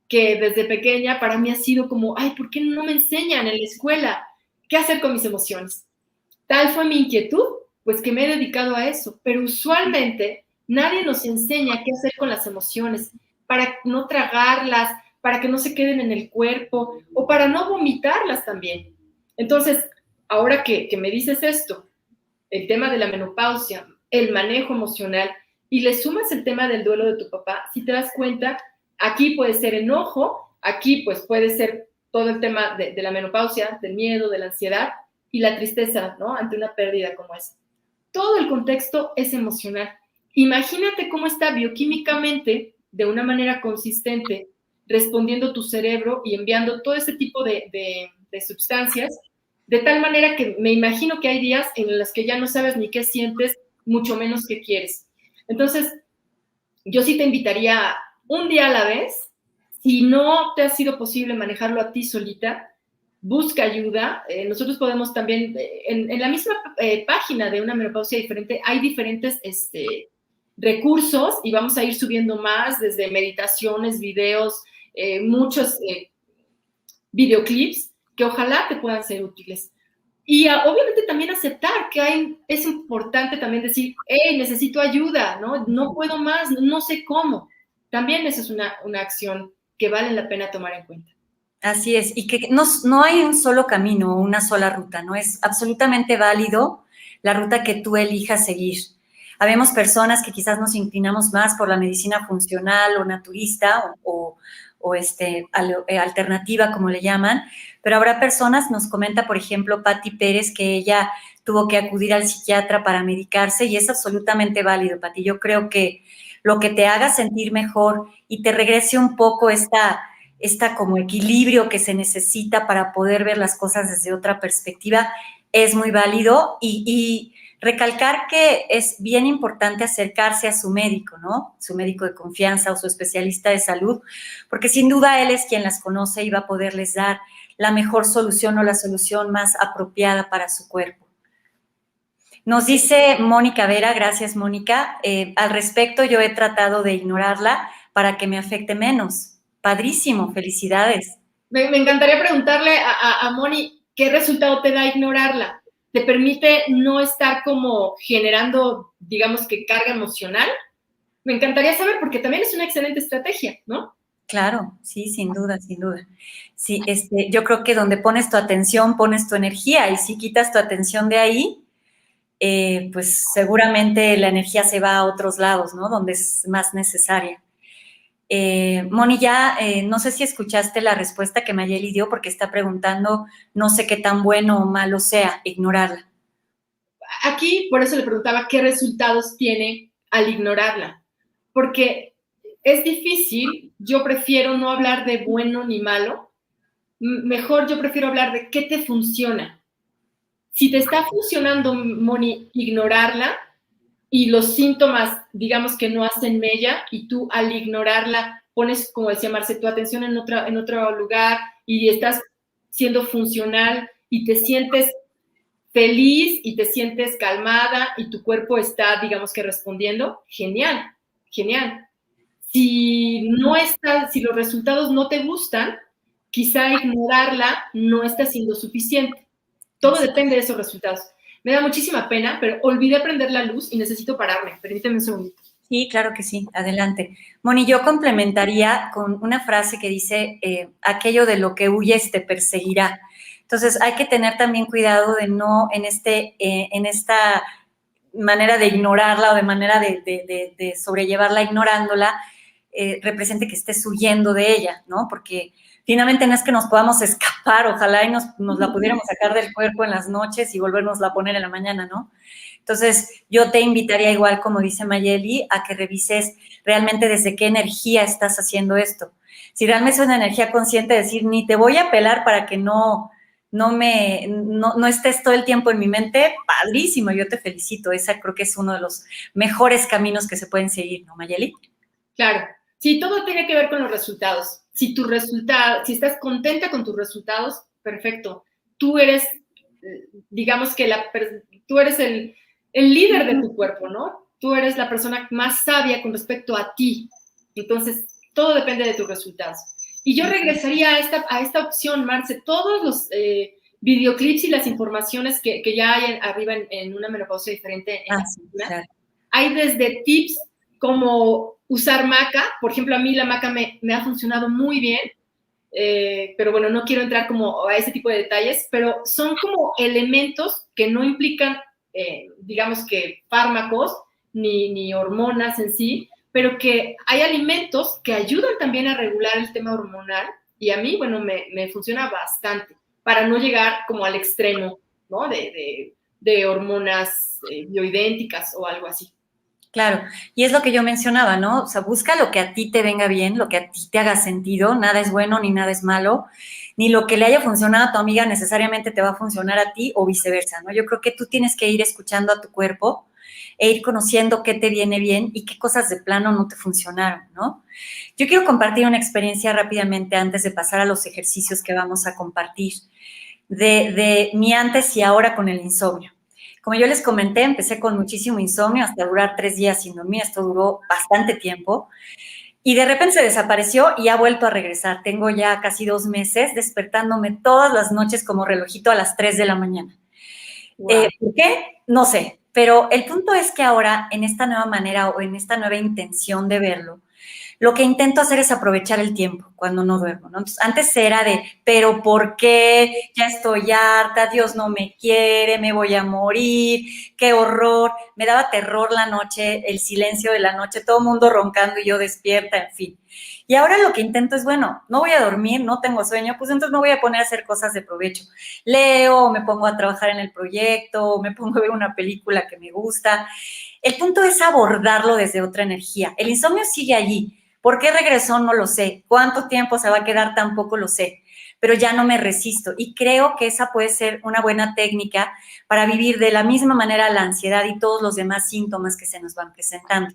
que desde pequeña para mí ha sido como, ay, ¿por qué no me enseñan en la escuela qué hacer con mis emociones? Tal fue mi inquietud, pues que me he dedicado a eso. Pero usualmente nadie nos enseña qué hacer con las emociones para no tragarlas, para que no se queden en el cuerpo o para no vomitarlas también. Entonces, ahora que me dices esto, el tema de la menopausia, el manejo emocional, y le sumas el tema del duelo de tu papá, si te das cuenta, aquí puede ser enojo, aquí pues puede ser todo el tema de la menopausia, del miedo, de la ansiedad y la tristeza, ¿no? Ante una pérdida como esa. Todo el contexto es emocional. Imagínate cómo está bioquímicamente, de una manera consistente, respondiendo tu cerebro y enviando todo ese tipo de sustancias, de tal manera que me imagino que hay días en los que ya no sabes ni qué sientes, mucho menos qué quieres. Entonces, yo sí te invitaría un día a la vez. Si no te ha sido posible manejarlo a ti solita, busca ayuda. Nosotros podemos también, en la misma página de Una Menopausia Diferente, hay diferentes recursos y vamos a ir subiendo más, desde meditaciones, videos, muchos videoclips que ojalá te puedan ser útiles. Y obviamente también aceptar que es importante también decir, hey, necesito ayuda, no puedo más, no sé cómo. También esa es una acción que vale la pena tomar en cuenta. Así es, y que no hay un solo camino o una sola ruta, ¿no? Es absolutamente válido la ruta que tú elijas seguir. Habemos personas que quizás nos inclinamos más por la medicina funcional o naturista o alternativa, como le llaman, pero habrá personas, nos comenta, por ejemplo, Patti Pérez, que ella tuvo que acudir al psiquiatra para medicarse y es absolutamente válido, Patti. Yo creo que lo que te haga sentir mejor y te regrese un poco esta como equilibrio que se necesita para poder ver las cosas desde otra perspectiva es muy válido y recalcar que es bien importante acercarse a su médico, ¿no? Su médico de confianza o su especialista de salud, porque sin duda él es quien las conoce y va a poderles dar la mejor solución o la solución más apropiada para su cuerpo. Nos dice Mónica Vera, gracias Mónica, al respecto yo he tratado de ignorarla para que me afecte menos. Padrísimo, felicidades. Me encantaría preguntarle a Moni, ¿qué resultado te da ignorarla? ¿Te permite no estar como generando, digamos que carga emocional? Me encantaría saber, porque también es una excelente estrategia, ¿no? Claro, sí, sin duda, sin duda. Sí, yo creo que donde pones tu atención, pones tu energía, y si quitas tu atención de ahí, pues seguramente la energía se va a otros lados, ¿no? Donde es más necesaria. Moni, ya no sé si escuchaste la respuesta que Mayeli dio porque está preguntando, no sé qué tan bueno o malo sea ignorarla. Aquí, por eso le preguntaba qué resultados tiene al ignorarla, porque es difícil, yo prefiero no hablar de bueno ni malo, mejor yo prefiero hablar de qué te funciona. Si te está funcionando, Moni, ignorarla, y los síntomas, digamos que no hacen mella, y tú al ignorarla pones, como decía Marce, tu atención en otro lugar y estás siendo funcional y te sientes feliz y te sientes calmada y tu cuerpo está, digamos que respondiendo, genial, genial. Si los resultados no te gustan, quizá ignorarla no está siendo suficiente. Todo depende de esos resultados. Me da muchísima pena, pero olvidé prender la luz y necesito pararme. Permíteme un segundito. Sí, claro que sí, adelante. Moni, yo complementaría con una frase que dice, aquello de lo que huyes te perseguirá. Entonces, hay que tener también cuidado de no en esta manera de ignorarla o de manera de sobrellevarla ignorándola, represente que estés huyendo de ella, ¿no? Porque finalmente no es que nos podamos escapar, ojalá y nos la pudiéramos sacar del cuerpo en las noches y volvernosla a poner en la mañana, ¿no? Entonces, yo te invitaría igual, como dice Mayeli, a que revises realmente desde qué energía estás haciendo esto. Si realmente es una energía consciente, decir, ni te voy a pelar para que no estés todo el tiempo en mi mente, padrísimo, yo te felicito. Esa creo que es uno de los mejores caminos que se pueden seguir, ¿no, Mayeli? Claro, sí, todo tiene que ver con los resultados. Si estás contenta con tus resultados, perfecto. Tú eres, digamos que tú eres el líder de tu cuerpo, ¿no? Tú eres la persona más sabia con respecto a ti. Entonces, todo depende de tus resultados. Y yo regresaría a esta opción, Marce, todos los videoclips y las informaciones que ya hay arriba en una menopausia diferente en la página. Claro. Hay desde tips como usar maca. Por ejemplo, a mí la maca me ha funcionado muy bien, pero bueno, no quiero entrar como a ese tipo de detalles, pero son como elementos que no implican, digamos que fármacos ni hormonas en sí, pero que hay alimentos que ayudan también a regular el tema hormonal y a mí, bueno, me funciona bastante para no llegar como al extremo, ¿no? De hormonas bioidénticas o algo así. Claro, y es lo que yo mencionaba, ¿no? O sea, busca lo que a ti te venga bien, lo que a ti te haga sentido, nada es bueno ni nada es malo, ni lo que le haya funcionado a tu amiga necesariamente te va a funcionar a ti o viceversa, ¿no? Yo creo que tú tienes que ir escuchando a tu cuerpo e ir conociendo qué te viene bien y qué cosas de plano no te funcionaron, ¿no? Yo quiero compartir una experiencia rápidamente antes de pasar a los ejercicios que vamos a compartir, de mi antes y ahora con el insomnio. Como yo les comenté, empecé con muchísimo insomnio hasta durar 3 días sin dormir. Esto duró bastante tiempo. Y de repente se desapareció y ha vuelto a regresar. Tengo ya casi 2 meses despertándome todas las noches como relojito a las 3 de la mañana. Wow. ¿Por qué? No sé. Pero el punto es que ahora, en esta nueva manera o en esta nueva intención de verlo, lo que intento hacer es aprovechar el tiempo cuando no duermo, ¿no? Entonces, antes era de, pero ¿por qué? Ya estoy harta, Dios no me quiere, me voy a morir, qué horror. Me daba terror la noche, el silencio de la noche, todo el mundo roncando y yo despierta, en fin. Y ahora lo que intento es, bueno, no voy a dormir, no tengo sueño, pues entonces me voy a poner a hacer cosas de provecho. Leo, me pongo a trabajar en el proyecto, me pongo a ver una película que me gusta. El punto es abordarlo desde otra energía. El insomnio sigue allí. ¿Por qué regresó? No lo sé. ¿Cuánto tiempo se va a quedar? Tampoco lo sé. Pero ya no me resisto. Y creo que esa puede ser una buena técnica para vivir de la misma manera la ansiedad y todos los demás síntomas que se nos van presentando.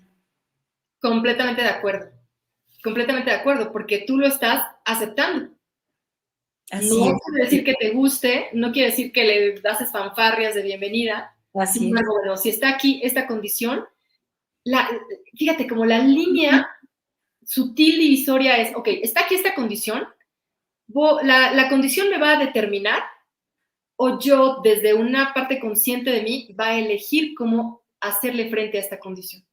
Completamente de acuerdo. Completamente de acuerdo, porque tú lo estás aceptando. Así no es. Quiere decir que te guste, no quiere decir que le das fanfarrias de bienvenida. Así es. Bueno, si está aquí esta condición, fíjate, como la línea sutil divisoria es, ok, está aquí esta condición, la condición me va a determinar o yo desde una parte consciente de mí va a elegir cómo hacerle frente a esta condición.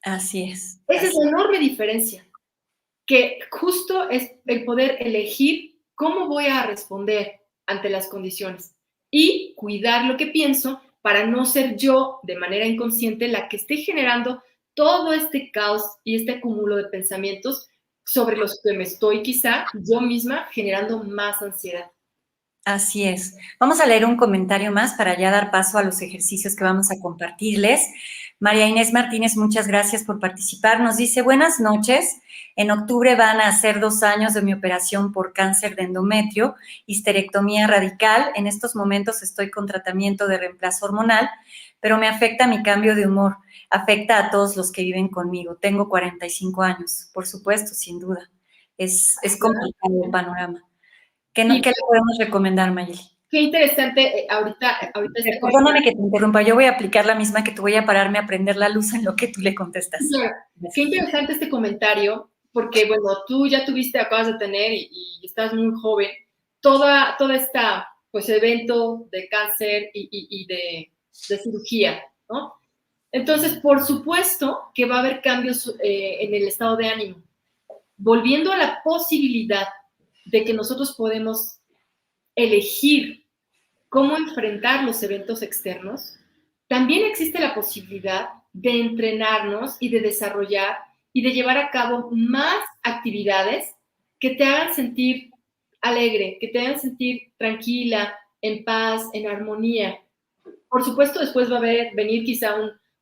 Así es. Esa es la enorme diferencia, que justo es el poder elegir cómo voy a responder ante las condiciones y cuidar lo que pienso para no ser yo de manera inconsciente la que esté generando todo este caos y este acúmulo de pensamientos sobre los que me estoy quizá yo misma generando más ansiedad. Así es. Vamos a leer un comentario más para ya dar paso a los ejercicios que vamos a compartirles. María Inés Martínez, muchas gracias por participar. Nos dice, buenas noches. En octubre van a ser 2 años de mi operación por cáncer de endometrio, histerectomía radical. En estos momentos estoy con tratamiento de reemplazo hormonal, pero me afecta mi cambio de humor. Afecta a todos los que viven conmigo. Tengo 45 años, por supuesto, sin duda. Es complicado el panorama. ¿Qué le podemos recomendar, Mayeli? Qué interesante, ahorita perdóname que te interrumpa, yo voy a aplicar la misma que tú, voy a pararme a prender la luz en lo que tú le contestas. Claro. Qué interesante este comentario, porque bueno, tú ya acabas de tener y estás muy joven, toda esta, pues, evento de cáncer y de cirugía, ¿no? Entonces, por supuesto que va a haber cambios en el estado de ánimo. Volviendo a la posibilidad de que nosotros podemos elegir cómo enfrentar los eventos externos, también existe la posibilidad de entrenarnos y de desarrollar y de llevar a cabo más actividades que te hagan sentir alegre, que te hagan sentir tranquila, en paz, en armonía. Por supuesto, después va a venir quizá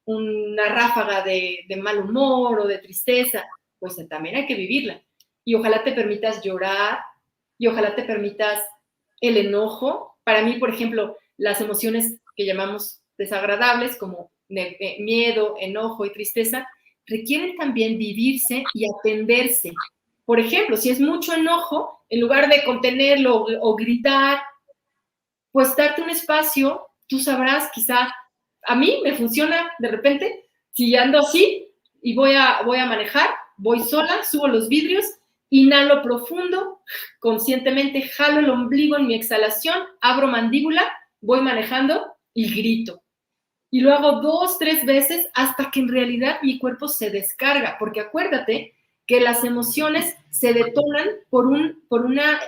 una ráfaga de mal humor o de tristeza, pues también hay que vivirla. Y ojalá te permitas llorar y ojalá te permitas el enojo. Para mí, por ejemplo, las emociones que llamamos desagradables, como miedo, enojo y tristeza, requieren también vivirse y atenderse. Por ejemplo, si es mucho enojo, en lugar de contenerlo o gritar, pues darte un espacio, tú sabrás, quizá a mí me funciona de repente, si ando así y voy a manejar, voy sola, subo los vidrios, inhalo profundo, conscientemente jalo el ombligo en mi exhalación, abro mandíbula, voy manejando y grito. Y lo hago 2, 3 veces hasta que en realidad mi cuerpo se descarga, porque acuérdate que las emociones se detonan por una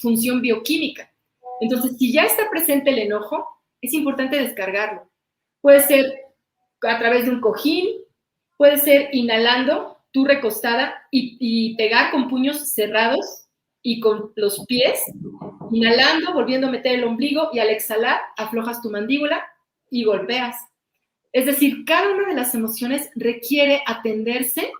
función bioquímica. Entonces, si ya está presente el enojo, es importante descargarlo. Puede ser a través de un cojín, puede ser inhalando, tú recostada y pegar con puños cerrados y con los pies, inhalando, volviendo a meter el ombligo y al exhalar aflojas tu mandíbula y golpeas. Es decir, cada una de las emociones requiere atenderse,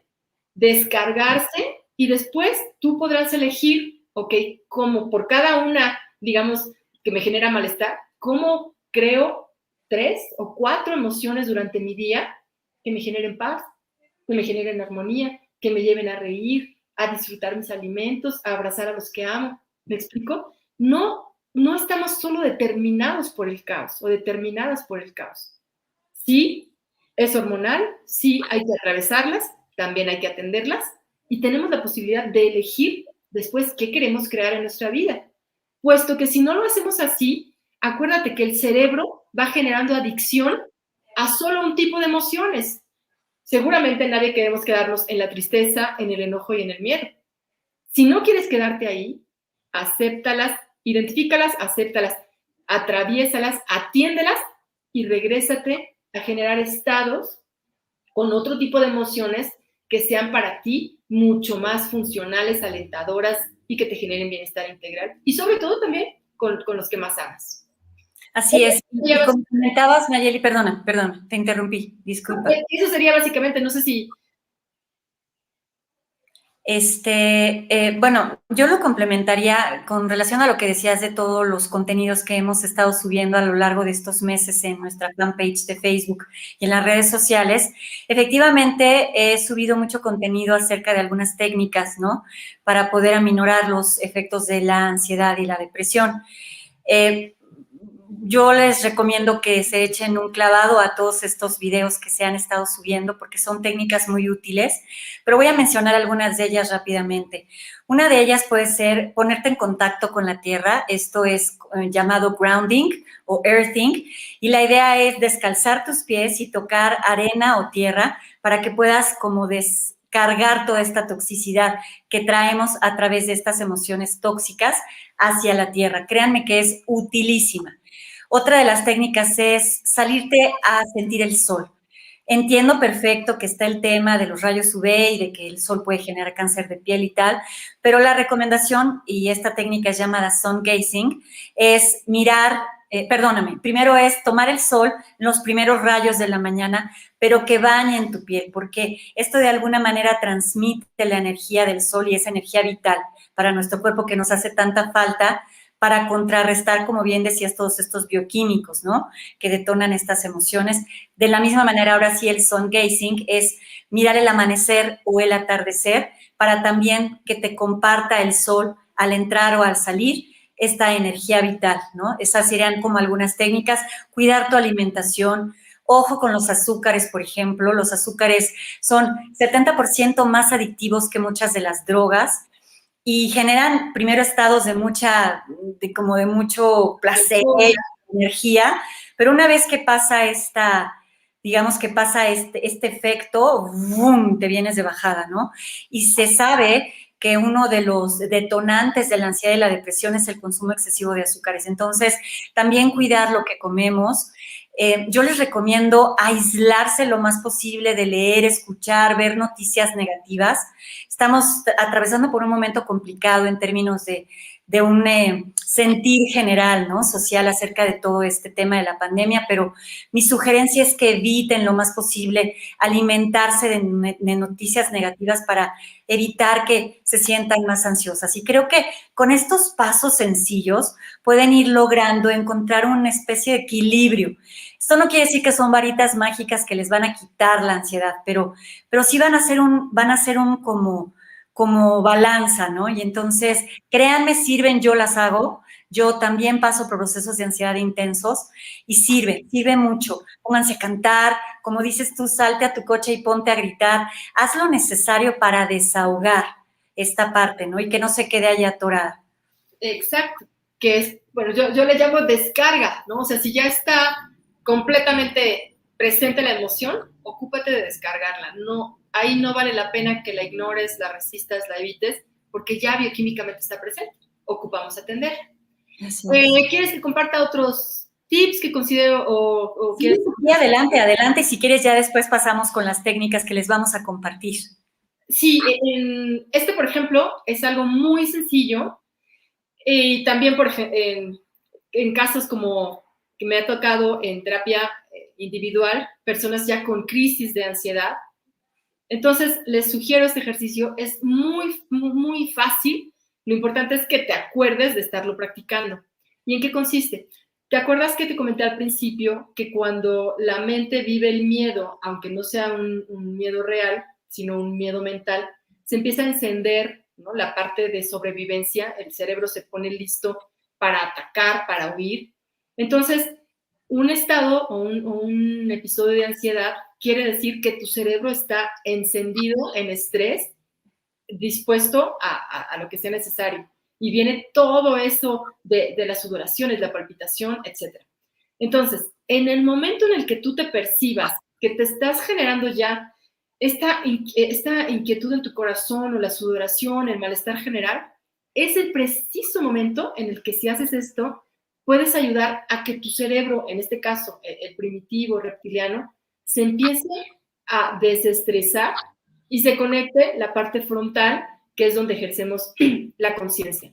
descargarse y después tú podrás elegir, ok, como por cada una, digamos, que me genera malestar, cómo creo 3 o 4 emociones durante mi día que me generen paz, que me generen armonía, que me lleven a reír, a disfrutar mis alimentos, a abrazar a los que amo. ¿Me explico? No estamos solo determinados por el caos o determinadas por el caos. Sí, es hormonal, sí hay que atravesarlas, también hay que atenderlas y tenemos la posibilidad de elegir después qué queremos crear en nuestra vida. Puesto que si no lo hacemos así, acuérdate que el cerebro va generando adicción a solo un tipo de emociones. Seguramente nadie queremos quedarnos en la tristeza, en el enojo y en el miedo. Si no quieres quedarte ahí, acéptalas, identifícalas, acéptalas, atraviésalas, atiéndelas y regrésate a generar estados con otro tipo de emociones que sean para ti mucho más funcionales, alentadoras y que te generen bienestar integral. Y sobre todo también con los que más amas. Así es. Y como comentabas, Nayeli, perdona, te interrumpí, disculpa. Eso sería básicamente, no sé si... Bueno, yo lo complementaría con relación a lo que decías de todos los contenidos que hemos estado subiendo a lo largo de estos meses en nuestra fanpage de Facebook y en las redes sociales. Efectivamente, he subido mucho contenido acerca de algunas técnicas, ¿no? Para poder aminorar los efectos de la ansiedad y la depresión. Yo les recomiendo que se echen un clavado a todos estos videos que se han estado subiendo porque son técnicas muy útiles, pero voy a mencionar algunas de ellas rápidamente. Una de ellas puede ser ponerte en contacto con la tierra, esto es llamado grounding o earthing, y la idea es descalzar tus pies y tocar arena o tierra para que puedas como descargar toda esta toxicidad que traemos a través de estas emociones tóxicas hacia la tierra. Créanme que es utilísima. Otra de las técnicas es salirte a sentir el sol. Entiendo perfecto que está el tema de los rayos UV y de que el sol puede generar cáncer de piel y tal, pero la recomendación, y esta técnica es llamada sun gazing, es mirar, primero es tomar el sol en los primeros rayos de la mañana, pero que bañen tu piel, porque esto de alguna manera transmite la energía del sol y esa energía vital para nuestro cuerpo que nos hace tanta falta para contrarrestar, como bien decías, todos estos bioquímicos, ¿no? Que detonan estas emociones. De la misma manera, ahora sí, el sun gazing es mirar el amanecer o el atardecer para también que te comparta el sol al entrar o al salir esta energía vital, ¿no? Esas serían como algunas técnicas. Cuidar tu alimentación. Ojo con los azúcares, por ejemplo. Los azúcares son 70% más adictivos que muchas de las drogas y generan primero estados de mucho placer, energía, pero una vez que pasa esta, digamos que pasa este efecto, ¡bum!, te vienes de bajada, ¿no? Y se sabe que uno de los detonantes de la ansiedad y la depresión es el consumo excesivo de azúcares. Entonces, también cuidar lo que comemos. Yo les recomiendo aislarse lo más posible de leer, escuchar, ver noticias negativas. Estamos atravesando por un momento complicado en términos de un sentir general, ¿no?, social acerca de todo este tema de la pandemia, pero mi sugerencia es que eviten lo más posible alimentarse de noticias negativas para evitar que se sientan más ansiosas. Y creo que con estos pasos sencillos pueden ir logrando encontrar una especie de equilibrio. Esto no quiere decir que son varitas mágicas que les van a quitar la ansiedad, pero sí van a ser un como balanza, ¿no? Y entonces, créanme, sirven, yo las hago. Yo también paso por procesos de ansiedad intensos y sirve mucho. Pónganse a cantar, como dices tú, salte a tu coche y ponte a gritar. Haz lo necesario para desahogar esta parte, ¿no? Y que no se quede ahí atorada. Exacto, que es, bueno, yo le llamo descarga, ¿no? O sea, si ya está completamente presente la emoción, ocúpate de descargarla. No, ahí no vale la pena que la ignores, la resistas, la evites, porque ya bioquímicamente está presente. Ocupamos atender. ¿Quieres que comparta otros tips que considero o sí, sí, adelante. Si quieres, ya después pasamos con las técnicas que les vamos a compartir. Sí, por ejemplo, es algo muy sencillo. Y también, por ejemplo, en casos como que me ha tocado en terapia individual, personas ya con crisis de ansiedad. Entonces, les sugiero este ejercicio. Es muy, muy, muy fácil. Lo importante es que te acuerdes de estarlo practicando. ¿Y en qué consiste? ¿Te acuerdas que te comenté al principio que cuando la mente vive el miedo, aunque no sea un miedo real, sino un miedo mental, se empieza a encender, ¿no?, la parte de sobrevivencia, el cerebro se pone listo para atacar, para huir? Entonces, un estado o un episodio de ansiedad quiere decir que tu cerebro está encendido en estrés, dispuesto a lo que sea necesario. Y viene todo eso de las sudoraciones, la palpitación, etc. Entonces, en el momento en el que tú te percibas que te estás generando ya esta inquietud en tu corazón o la sudoración, el malestar general, es el preciso momento en el que, si haces esto, puedes ayudar a que tu cerebro, en este caso el primitivo reptiliano, se empiece a desestresar y se conecte la parte frontal, que es donde ejercemos la conciencia,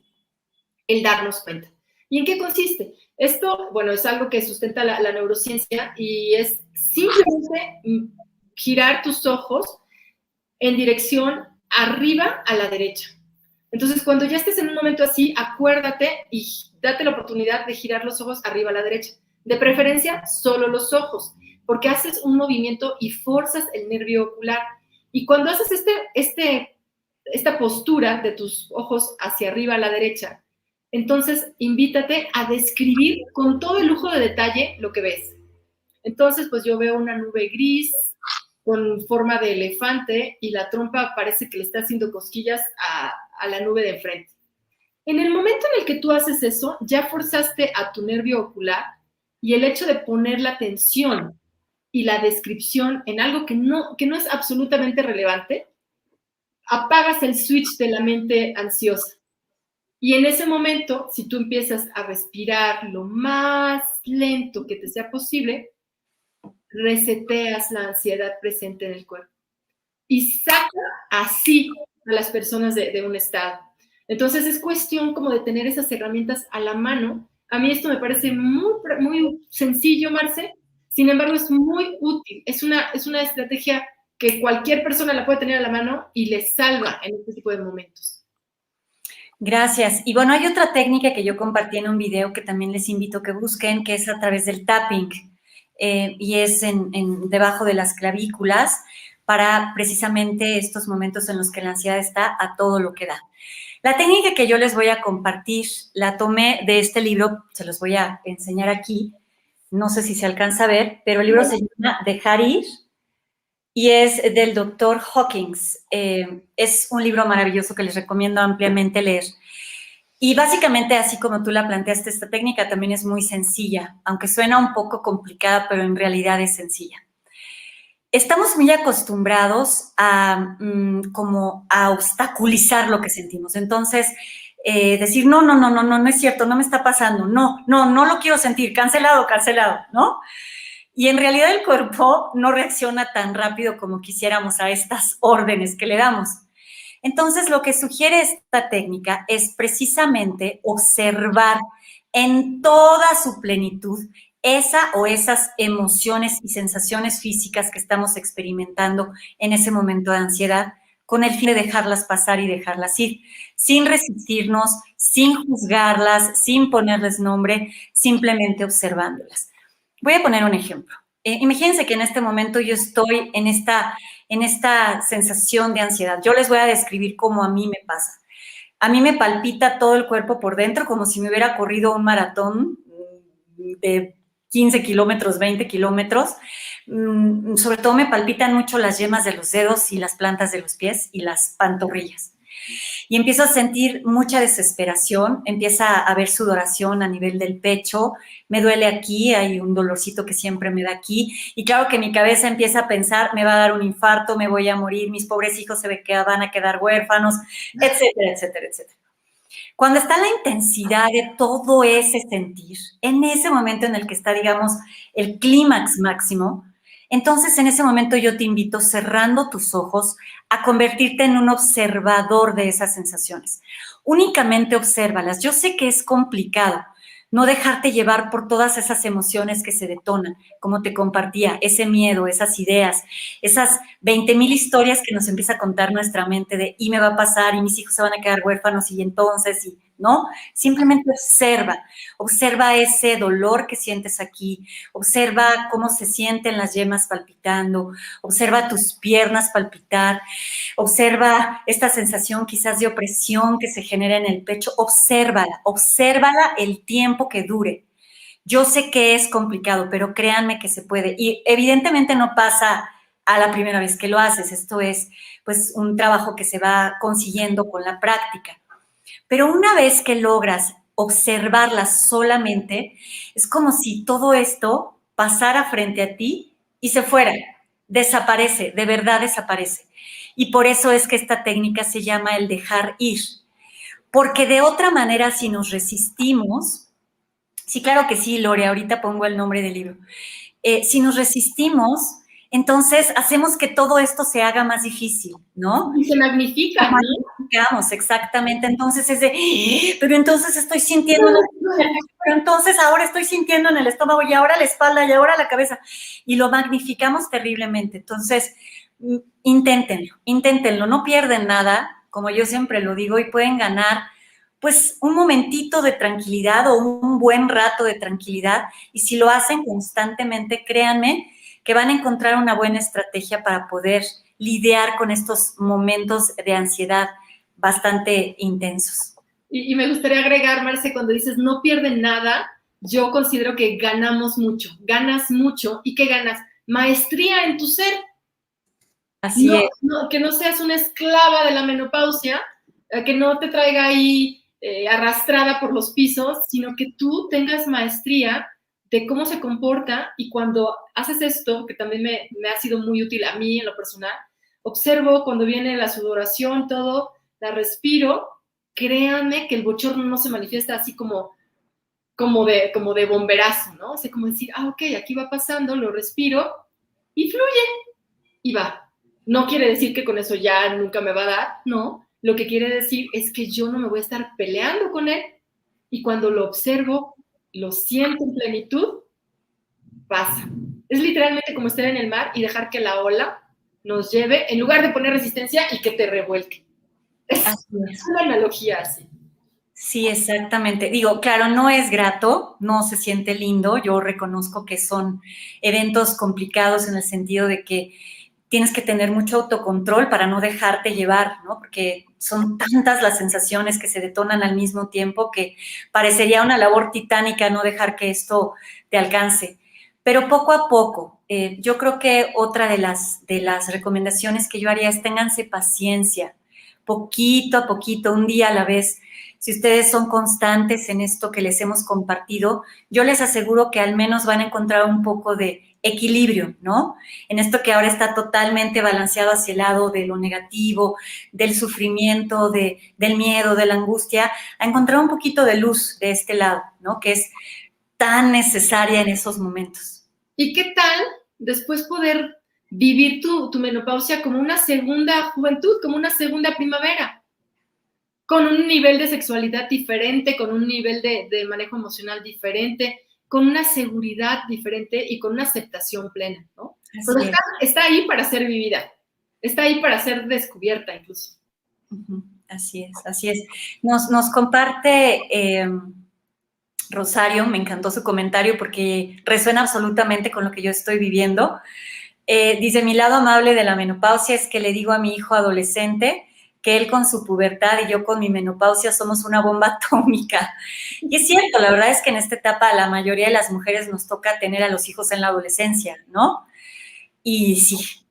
el darnos cuenta. ¿Y en qué consiste? Esto, bueno, es algo que sustenta la neurociencia y es simplemente girar tus ojos en dirección arriba a la derecha. Entonces, cuando ya estés en un momento así, acuérdate y date la oportunidad de girar los ojos arriba a la derecha. De preferencia, solo los ojos, porque haces un movimiento y forzas el nervio ocular. Y cuando haces esta postura de tus ojos hacia arriba a la derecha, entonces invítate a describir con todo el lujo de detalle lo que ves. Entonces, pues yo veo una nube gris con forma de elefante y la trompa parece que le está haciendo cosquillas a la nube de enfrente. En el momento en el que tú haces eso, ya forzaste a tu nervio ocular, y el hecho de poner la atención y la descripción en algo que no es absolutamente relevante, apagas el switch de la mente ansiosa. Y en ese momento, si tú empiezas a respirar lo más lento que te sea posible, reseteas la ansiedad presente en el cuerpo y saca así a las personas de un estado. Entonces es cuestión como de tener esas herramientas a la mano. A mí esto me parece muy, muy sencillo, Marce, sin embargo es muy útil. Es una estrategia que cualquier persona la puede tener a la mano y le salva en este tipo de momentos. Gracias. Y bueno, hay otra técnica que yo compartí en un video que también les invito a que busquen, que es a través del tapping, y es debajo de las clavículas, para precisamente estos momentos en los que la ansiedad está a todo lo que da. La técnica que yo les voy a compartir la tomé de este libro, se los voy a enseñar aquí, no sé si se alcanza a ver, pero el libro se llama Dejar ir y es del doctor Hawkins. Es un libro maravilloso que les recomiendo ampliamente leer. Y básicamente, así como tú la planteaste, esta técnica también es muy sencilla, aunque suena un poco complicada, pero en realidad es sencilla. estamos muy acostumbrados a como a obstaculizar lo que sentimos. Entonces, decir, no es cierto, no me está pasando, no lo quiero sentir, cancelado, ¿no? Y en realidad el cuerpo no reacciona tan rápido como quisiéramos a estas órdenes que le damos. Entonces, lo que sugiere esta técnica es precisamente observar en toda su plenitud esa o esas emociones y sensaciones físicas que estamos experimentando en ese momento de ansiedad, con el fin de dejarlas pasar y dejarlas ir, sin resistirnos, sin juzgarlas, sin ponerles nombre, simplemente observándolas. Voy a poner un ejemplo. Imagínense que en este momento yo estoy en esta sensación de ansiedad. Yo les voy a describir cómo a mí me pasa. A mí me palpita todo el cuerpo por dentro como si me hubiera corrido un maratón de 15 kilómetros, 20 kilómetros. Sobre todo me palpitan mucho las yemas de los dedos y las plantas de los pies y las pantorrillas. Y empiezo a sentir mucha desesperación, empieza a haber sudoración a nivel del pecho, me duele aquí, hay un dolorcito que siempre me da aquí, y claro que mi cabeza empieza a pensar, me va a dar un infarto, me voy a morir, mis pobres hijos van a quedar huérfanos, etcétera, etcétera, etcétera. Cuando está la intensidad de todo ese sentir, en ese momento en el que está, digamos, el clímax máximo, entonces en ese momento yo te invito, cerrando tus ojos, a convertirte en un observador de esas sensaciones. Únicamente obsérvalas. Yo sé que es complicado no dejarte llevar por todas esas emociones que se detonan, como te compartía, ese miedo, esas ideas, esas 20,000 historias que nos empieza a contar nuestra mente de y me va a pasar y mis hijos se van a quedar huérfanos y entonces, y ¿no? Simplemente observa ese dolor que sientes aquí, observa cómo se sienten las yemas palpitando, observa tus piernas palpitar, observa esta sensación quizás de opresión que se genera en el pecho, obsérvala el tiempo que dure. Yo sé que es complicado, pero créanme que se puede. Y evidentemente no pasa a la primera vez que lo haces. Esto es, pues, un trabajo que se va consiguiendo con la práctica. Pero una vez que logras observarlas solamente, es como si todo esto pasara frente a ti y se fuera. Desaparece, de verdad desaparece. Y por eso es que esta técnica se llama el dejar ir. Porque de otra manera, si nos resistimos, sí, claro que sí, Lore, ahorita pongo el nombre del libro. Si nos resistimos, entonces hacemos que todo esto se haga más difícil, ¿no? Y se magnifica, ¿no? Magnificamos, exactamente. Entonces es de, pero entonces estoy sintiendo, pero entonces ahora estoy sintiendo en el estómago y ahora la espalda y ahora la cabeza. Y lo magnificamos terriblemente. Entonces, inténtenlo, no pierden nada, como yo siempre lo digo, y pueden ganar pues un momentito de tranquilidad o un buen rato de tranquilidad, y si lo hacen constantemente, créanme que van a encontrar una buena estrategia para poder lidiar con estos momentos de ansiedad bastante intensos. Y me gustaría agregar, Marce, cuando dices no pierden nada, yo considero que ganamos mucho, ganas mucho. ¿Y qué ganas? Maestría en tu ser. Así es. Que no seas una esclava de la menopausia, que no te traiga ahí arrastrada por los pisos, sino que tú tengas maestría de cómo se comporta, y cuando haces esto, que también me ha sido muy útil a mí en lo personal, observo cuando viene la sudoración, todo, la respiro, créanme que el bochorno no se manifiesta así como de bomberazo, ¿no? O sea, como decir, ok, aquí va pasando, lo respiro y fluye y va. No quiere decir que con eso ya nunca me va a dar, no. Lo que quiere decir es que yo no me voy a estar peleando con él, y cuando lo observo, lo siento en plenitud, pasa. Es literalmente como estar en el mar y dejar que la ola nos lleve, en lugar de poner resistencia y que te revuelque. Es una analogía así. Sí, exactamente. Digo, claro, no es grato, no se siente lindo. Yo reconozco que son eventos complicados en el sentido de que tienes que tener mucho autocontrol para no dejarte llevar, ¿no? Porque son tantas las sensaciones que se detonan al mismo tiempo que parecería una labor titánica no dejar que esto te alcance. Pero poco a poco, yo creo que otra de las recomendaciones que yo haría es ténganse paciencia, poquito a poquito, un día a la vez. Si ustedes son constantes en esto que les hemos compartido, yo les aseguro que al menos van a encontrar un poco de equilibrio, ¿no? En esto que ahora está totalmente balanceado hacia el lado de lo negativo, del sufrimiento, del miedo, de la angustia, a encontrar un poquito de luz de este lado, ¿no? Que es tan necesaria en esos momentos. ¿Y qué tal después poder vivir tu menopausia como una segunda juventud, como una segunda primavera? Con un nivel de sexualidad diferente, con un nivel de manejo emocional diferente, con una seguridad diferente y con una aceptación plena, ¿no? Pero está ahí para ser vivida, está ahí para ser descubierta incluso. Así es, así es. Nos comparte Rosario, me encantó su comentario porque resuena absolutamente con lo que yo estoy viviendo. Dice, mi lado amable de la menopausia es que le digo a mi hijo adolescente que él con su pubertad y yo con mi menopausia somos una bomba atómica. Y es cierto, la verdad es que en esta etapa a la mayoría de las mujeres nos toca tener a los hijos en la adolescencia, ¿no? Y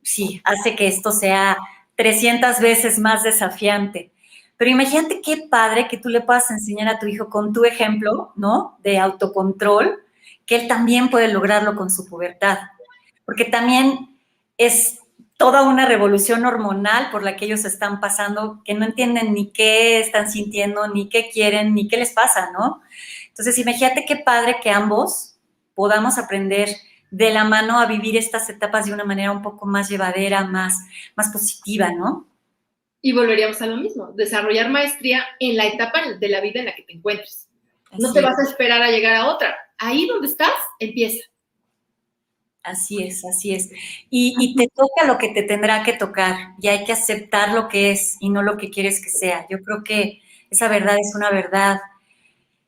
sí, hace que esto sea 300 veces más desafiante. Pero imagínate qué padre que tú le puedas enseñar a tu hijo con tu ejemplo, ¿no? De autocontrol, que él también puede lograrlo con su pubertad. Porque también es toda una revolución hormonal por la que ellos están pasando, que no entienden ni qué están sintiendo, ni qué quieren, ni qué les pasa, ¿no? Entonces, imagínate qué padre que ambos podamos aprender de la mano a vivir estas etapas de una manera un poco más llevadera, más positiva, ¿no? Y volveríamos a lo mismo, desarrollar maestría en la etapa de la vida en la que te encuentres. No te vas a esperar a llegar a otra. Ahí donde estás, empieza. Así es, así es. Y te toca lo que te tendrá que tocar y hay que aceptar lo que es y no lo que quieres que sea. Yo creo que esa verdad es una verdad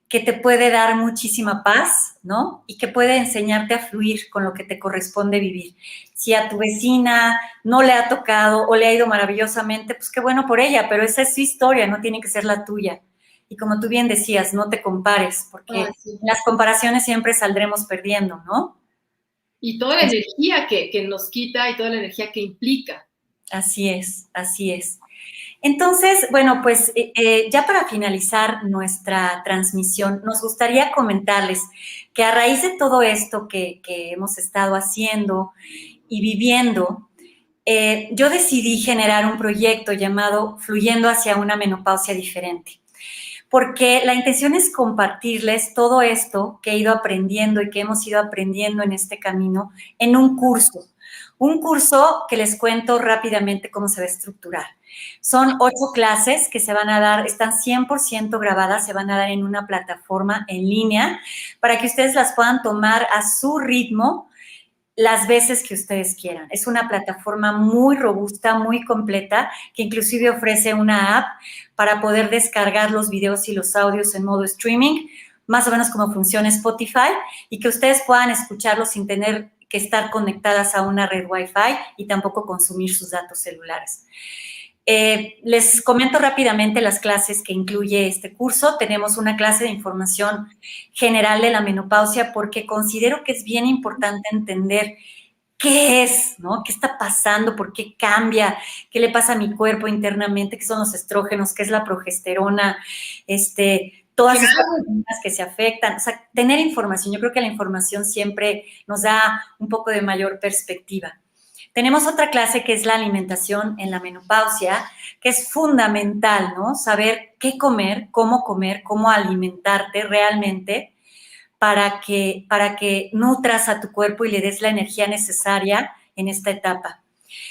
que te puede dar muchísima paz, ¿no? Y que puede enseñarte a fluir con lo que te corresponde vivir. Si a tu vecina no le ha tocado o le ha ido maravillosamente, pues qué bueno por ella, pero esa es su historia, no tiene que ser la tuya. Y como tú bien decías, no te compares, porque en las comparaciones siempre saldremos perdiendo, ¿no? Y toda la energía que nos quita y toda la energía que implica. Así es, así es. Entonces, bueno, pues ya para finalizar nuestra transmisión, nos gustaría comentarles que a raíz de todo esto que hemos estado haciendo y viviendo, yo decidí generar un proyecto llamado Fluyendo hacia una menopausia diferente, porque la intención es compartirles todo esto que he ido aprendiendo y que hemos ido aprendiendo en este camino en un curso. Un curso que les cuento rápidamente cómo se va a estructurar. Son 8 clases que se van a dar, están 100% grabadas, se van a dar en una plataforma en línea para que ustedes las puedan tomar a su ritmo las veces que ustedes quieran. Es una plataforma muy robusta, muy completa, que inclusive ofrece una app para poder descargar los videos y los audios en modo streaming, más o menos como funciona Spotify, y que ustedes puedan escucharlos sin tener que estar conectadas a una red Wi-Fi y tampoco consumir sus datos celulares. Les comento rápidamente las clases que incluye este curso. Tenemos una clase de información general de la menopausia porque considero que es bien importante entender qué es, ¿no? ¿Qué está pasando? ¿Por qué cambia? ¿Qué le pasa a mi cuerpo internamente? ¿Qué son los estrógenos? ¿Qué es la progesterona? Todas estas hormonas que se afectan. O sea, tener información. Yo creo que la información siempre nos da un poco de mayor perspectiva. Tenemos otra clase que es la alimentación en la menopausia, que es fundamental, ¿no? Saber qué comer, cómo alimentarte realmente para que nutras a tu cuerpo y le des la energía necesaria en esta etapa.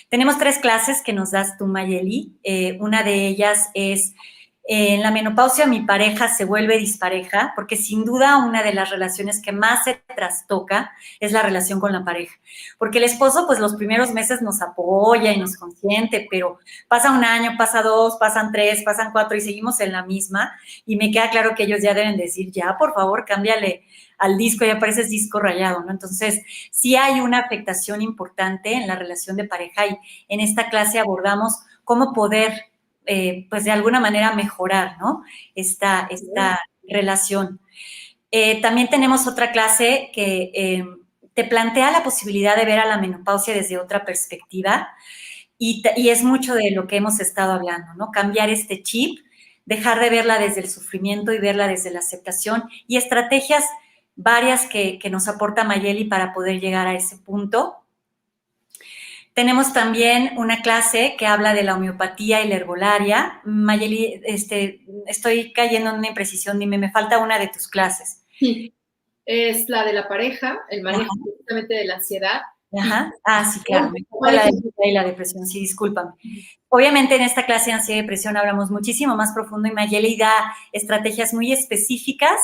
Tenemos 3 clases que nos das tú, Mayeli. Una de ellas es en la menopausia mi pareja se vuelve dispareja, porque sin duda una de las relaciones que más se trastoca es la relación con la pareja. Porque el esposo, pues los primeros meses nos apoya y nos consiente, pero pasa un año, pasa 2, pasan 3, pasan 4 y seguimos en la misma. Y me queda claro que ellos ya deben decir, ya, por favor, cámbiale al disco, ya pareces disco rayado, ¿no? Entonces, sí hay una afectación importante en la relación de pareja y en esta clase abordamos cómo poder pues de alguna manera mejorar, ¿no? Esta relación. También tenemos otra clase que te plantea la posibilidad de ver a la menopausia desde otra perspectiva y es mucho de lo que hemos estado hablando, ¿no? Cambiar este chip, dejar de verla desde el sufrimiento y verla desde la aceptación y estrategias varias que nos aporta Mayeli para poder llegar a ese punto. Tenemos también una clase que habla de la homeopatía y la herbolaria. Mayeli, estoy cayendo en una imprecisión, dime, me falta una de tus clases. Sí, es la de la pareja, el manejo precisamente de la ansiedad. Ajá. Ah, sí, claro, me falta la de ansiedad y la depresión, sí, discúlpame. Obviamente en esta clase de ansiedad y depresión hablamos muchísimo más profundo y Mayeli da estrategias muy específicas,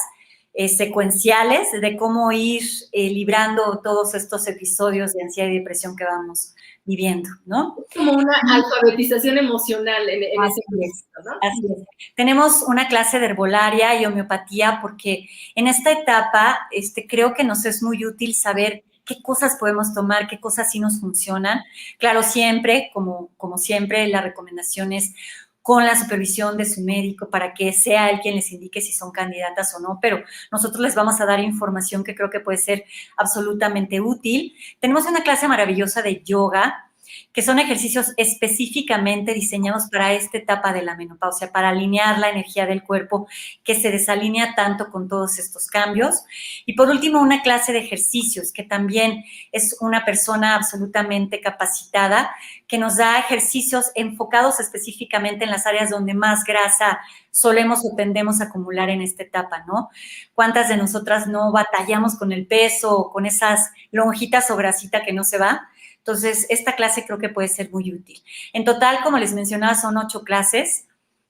secuenciales, de cómo ir librando todos estos episodios de ansiedad y depresión que vamos viviendo, ¿no? Es como una alfabetización emocional en ese proceso, ¿no? Así es. Tenemos una clase de herbolaria y homeopatía porque en esta etapa creo que nos es muy útil saber qué cosas podemos tomar, qué cosas sí nos funcionan. Claro, siempre, como siempre, la recomendación es con la supervisión de su médico para que sea él quien les indique si son candidatas o no, pero nosotros les vamos a dar información que creo que puede ser absolutamente útil. Tenemos una clase maravillosa de yoga, que son ejercicios específicamente diseñados para esta etapa de la menopausia, para alinear la energía del cuerpo que se desalinea tanto con todos estos cambios. Y por último, una clase de ejercicios, que también es una persona absolutamente capacitada, que nos da ejercicios enfocados específicamente en las áreas donde más grasa solemos o tendemos a acumular en esta etapa, ¿no? ¿Cuántas de nosotras no batallamos con el peso o con esas lonjitas o grasita que no se va? Entonces, esta clase creo que puede ser muy útil. En total, como les mencionaba, son 8 clases.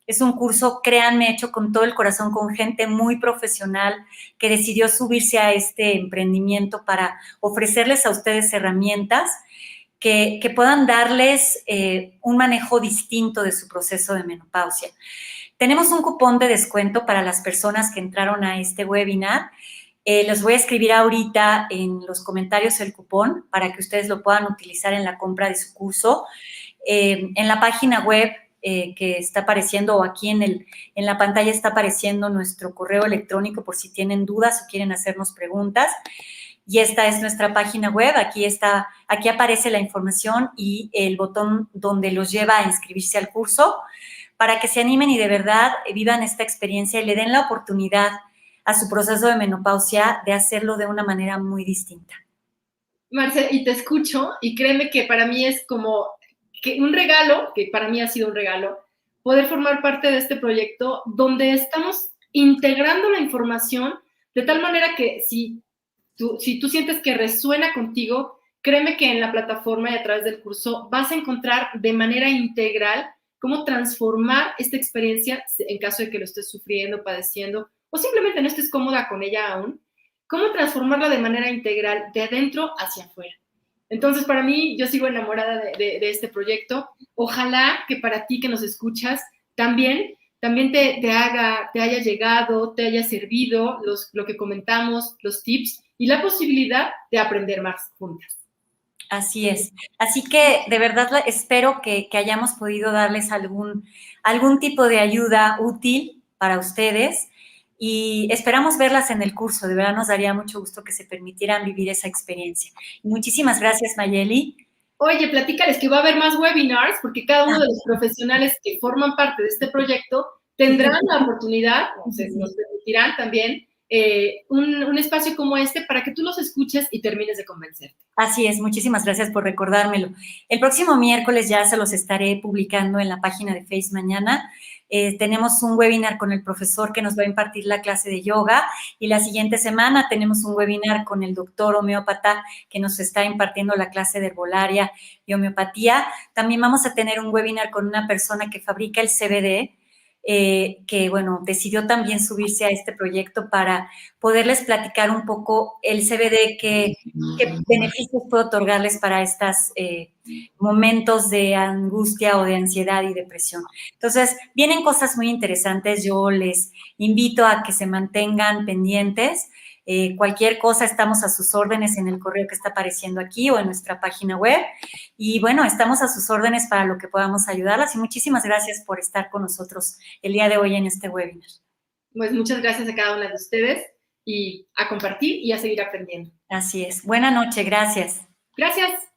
Es un curso, créanme, hecho con todo el corazón, con gente muy profesional que decidió subirse a este emprendimiento para ofrecerles a ustedes herramientas que puedan darles un manejo distinto de su proceso de menopausia. Tenemos un cupón de descuento para las personas que entraron a este webinar. Les voy a escribir ahorita en los comentarios el cupón para que ustedes lo puedan utilizar en la compra de su curso. En la página web que está apareciendo o aquí en la pantalla está apareciendo nuestro correo electrónico por si tienen dudas o quieren hacernos preguntas. Y esta es nuestra página web. Aquí aparece la información y el botón donde los lleva a inscribirse al curso para que se animen y de verdad vivan esta experiencia y le den la oportunidad a su proceso de menopausia de hacerlo de una manera muy distinta. Marce, y te escucho y créeme que para mí es como que un regalo, que para mí ha sido un regalo, poder formar parte de este proyecto donde estamos integrando la información de tal manera que si tú sientes que resuena contigo, créeme que en la plataforma y a través del curso vas a encontrar de manera integral cómo transformar esta experiencia en caso de que lo estés sufriendo, padeciendo o simplemente no estés cómoda con ella aún, cómo transformarla de manera integral de adentro hacia afuera. Entonces, para mí, yo sigo enamorada de este proyecto. Ojalá que para ti que nos escuchas también te haya llegado, te haya servido lo que comentamos, los tips y la posibilidad de aprender más juntas. Así es. Así que de verdad espero que hayamos podido darles algún tipo de ayuda útil para ustedes y esperamos verlas en el curso. De verdad nos daría mucho gusto que se permitieran vivir esa experiencia. Muchísimas gracias, Mayeli. Oye, platícales que va a haber más webinars porque cada uno de los profesionales que forman parte de este proyecto tendrán la oportunidad, nos permitirán también un espacio como este para que tú los escuches y termines de convencerte. Así es, muchísimas gracias por recordármelo. El próximo miércoles ya se los estaré publicando en la página de Face Mañana. Tenemos un webinar con el profesor que nos va a impartir la clase de yoga y la siguiente semana tenemos un webinar con el doctor homeópata que nos está impartiendo la clase de herbolaria y homeopatía. También vamos a tener un webinar con una persona que fabrica el CBD, que, bueno, decidió también subirse a este proyecto para poderles platicar un poco el CBD, qué beneficios puede otorgarles para estos momentos de angustia o de ansiedad y depresión. Entonces, vienen cosas muy interesantes. Yo les invito a que se mantengan pendientes. Cualquier cosa, estamos a sus órdenes en el correo que está apareciendo aquí o en nuestra página web. Y bueno, estamos a sus órdenes para lo que podamos ayudarlas. Y muchísimas gracias por estar con nosotros el día de hoy en este webinar. Pues muchas gracias a cada una de ustedes y a compartir y a seguir aprendiendo. Así es. Buena noche, gracias. Gracias.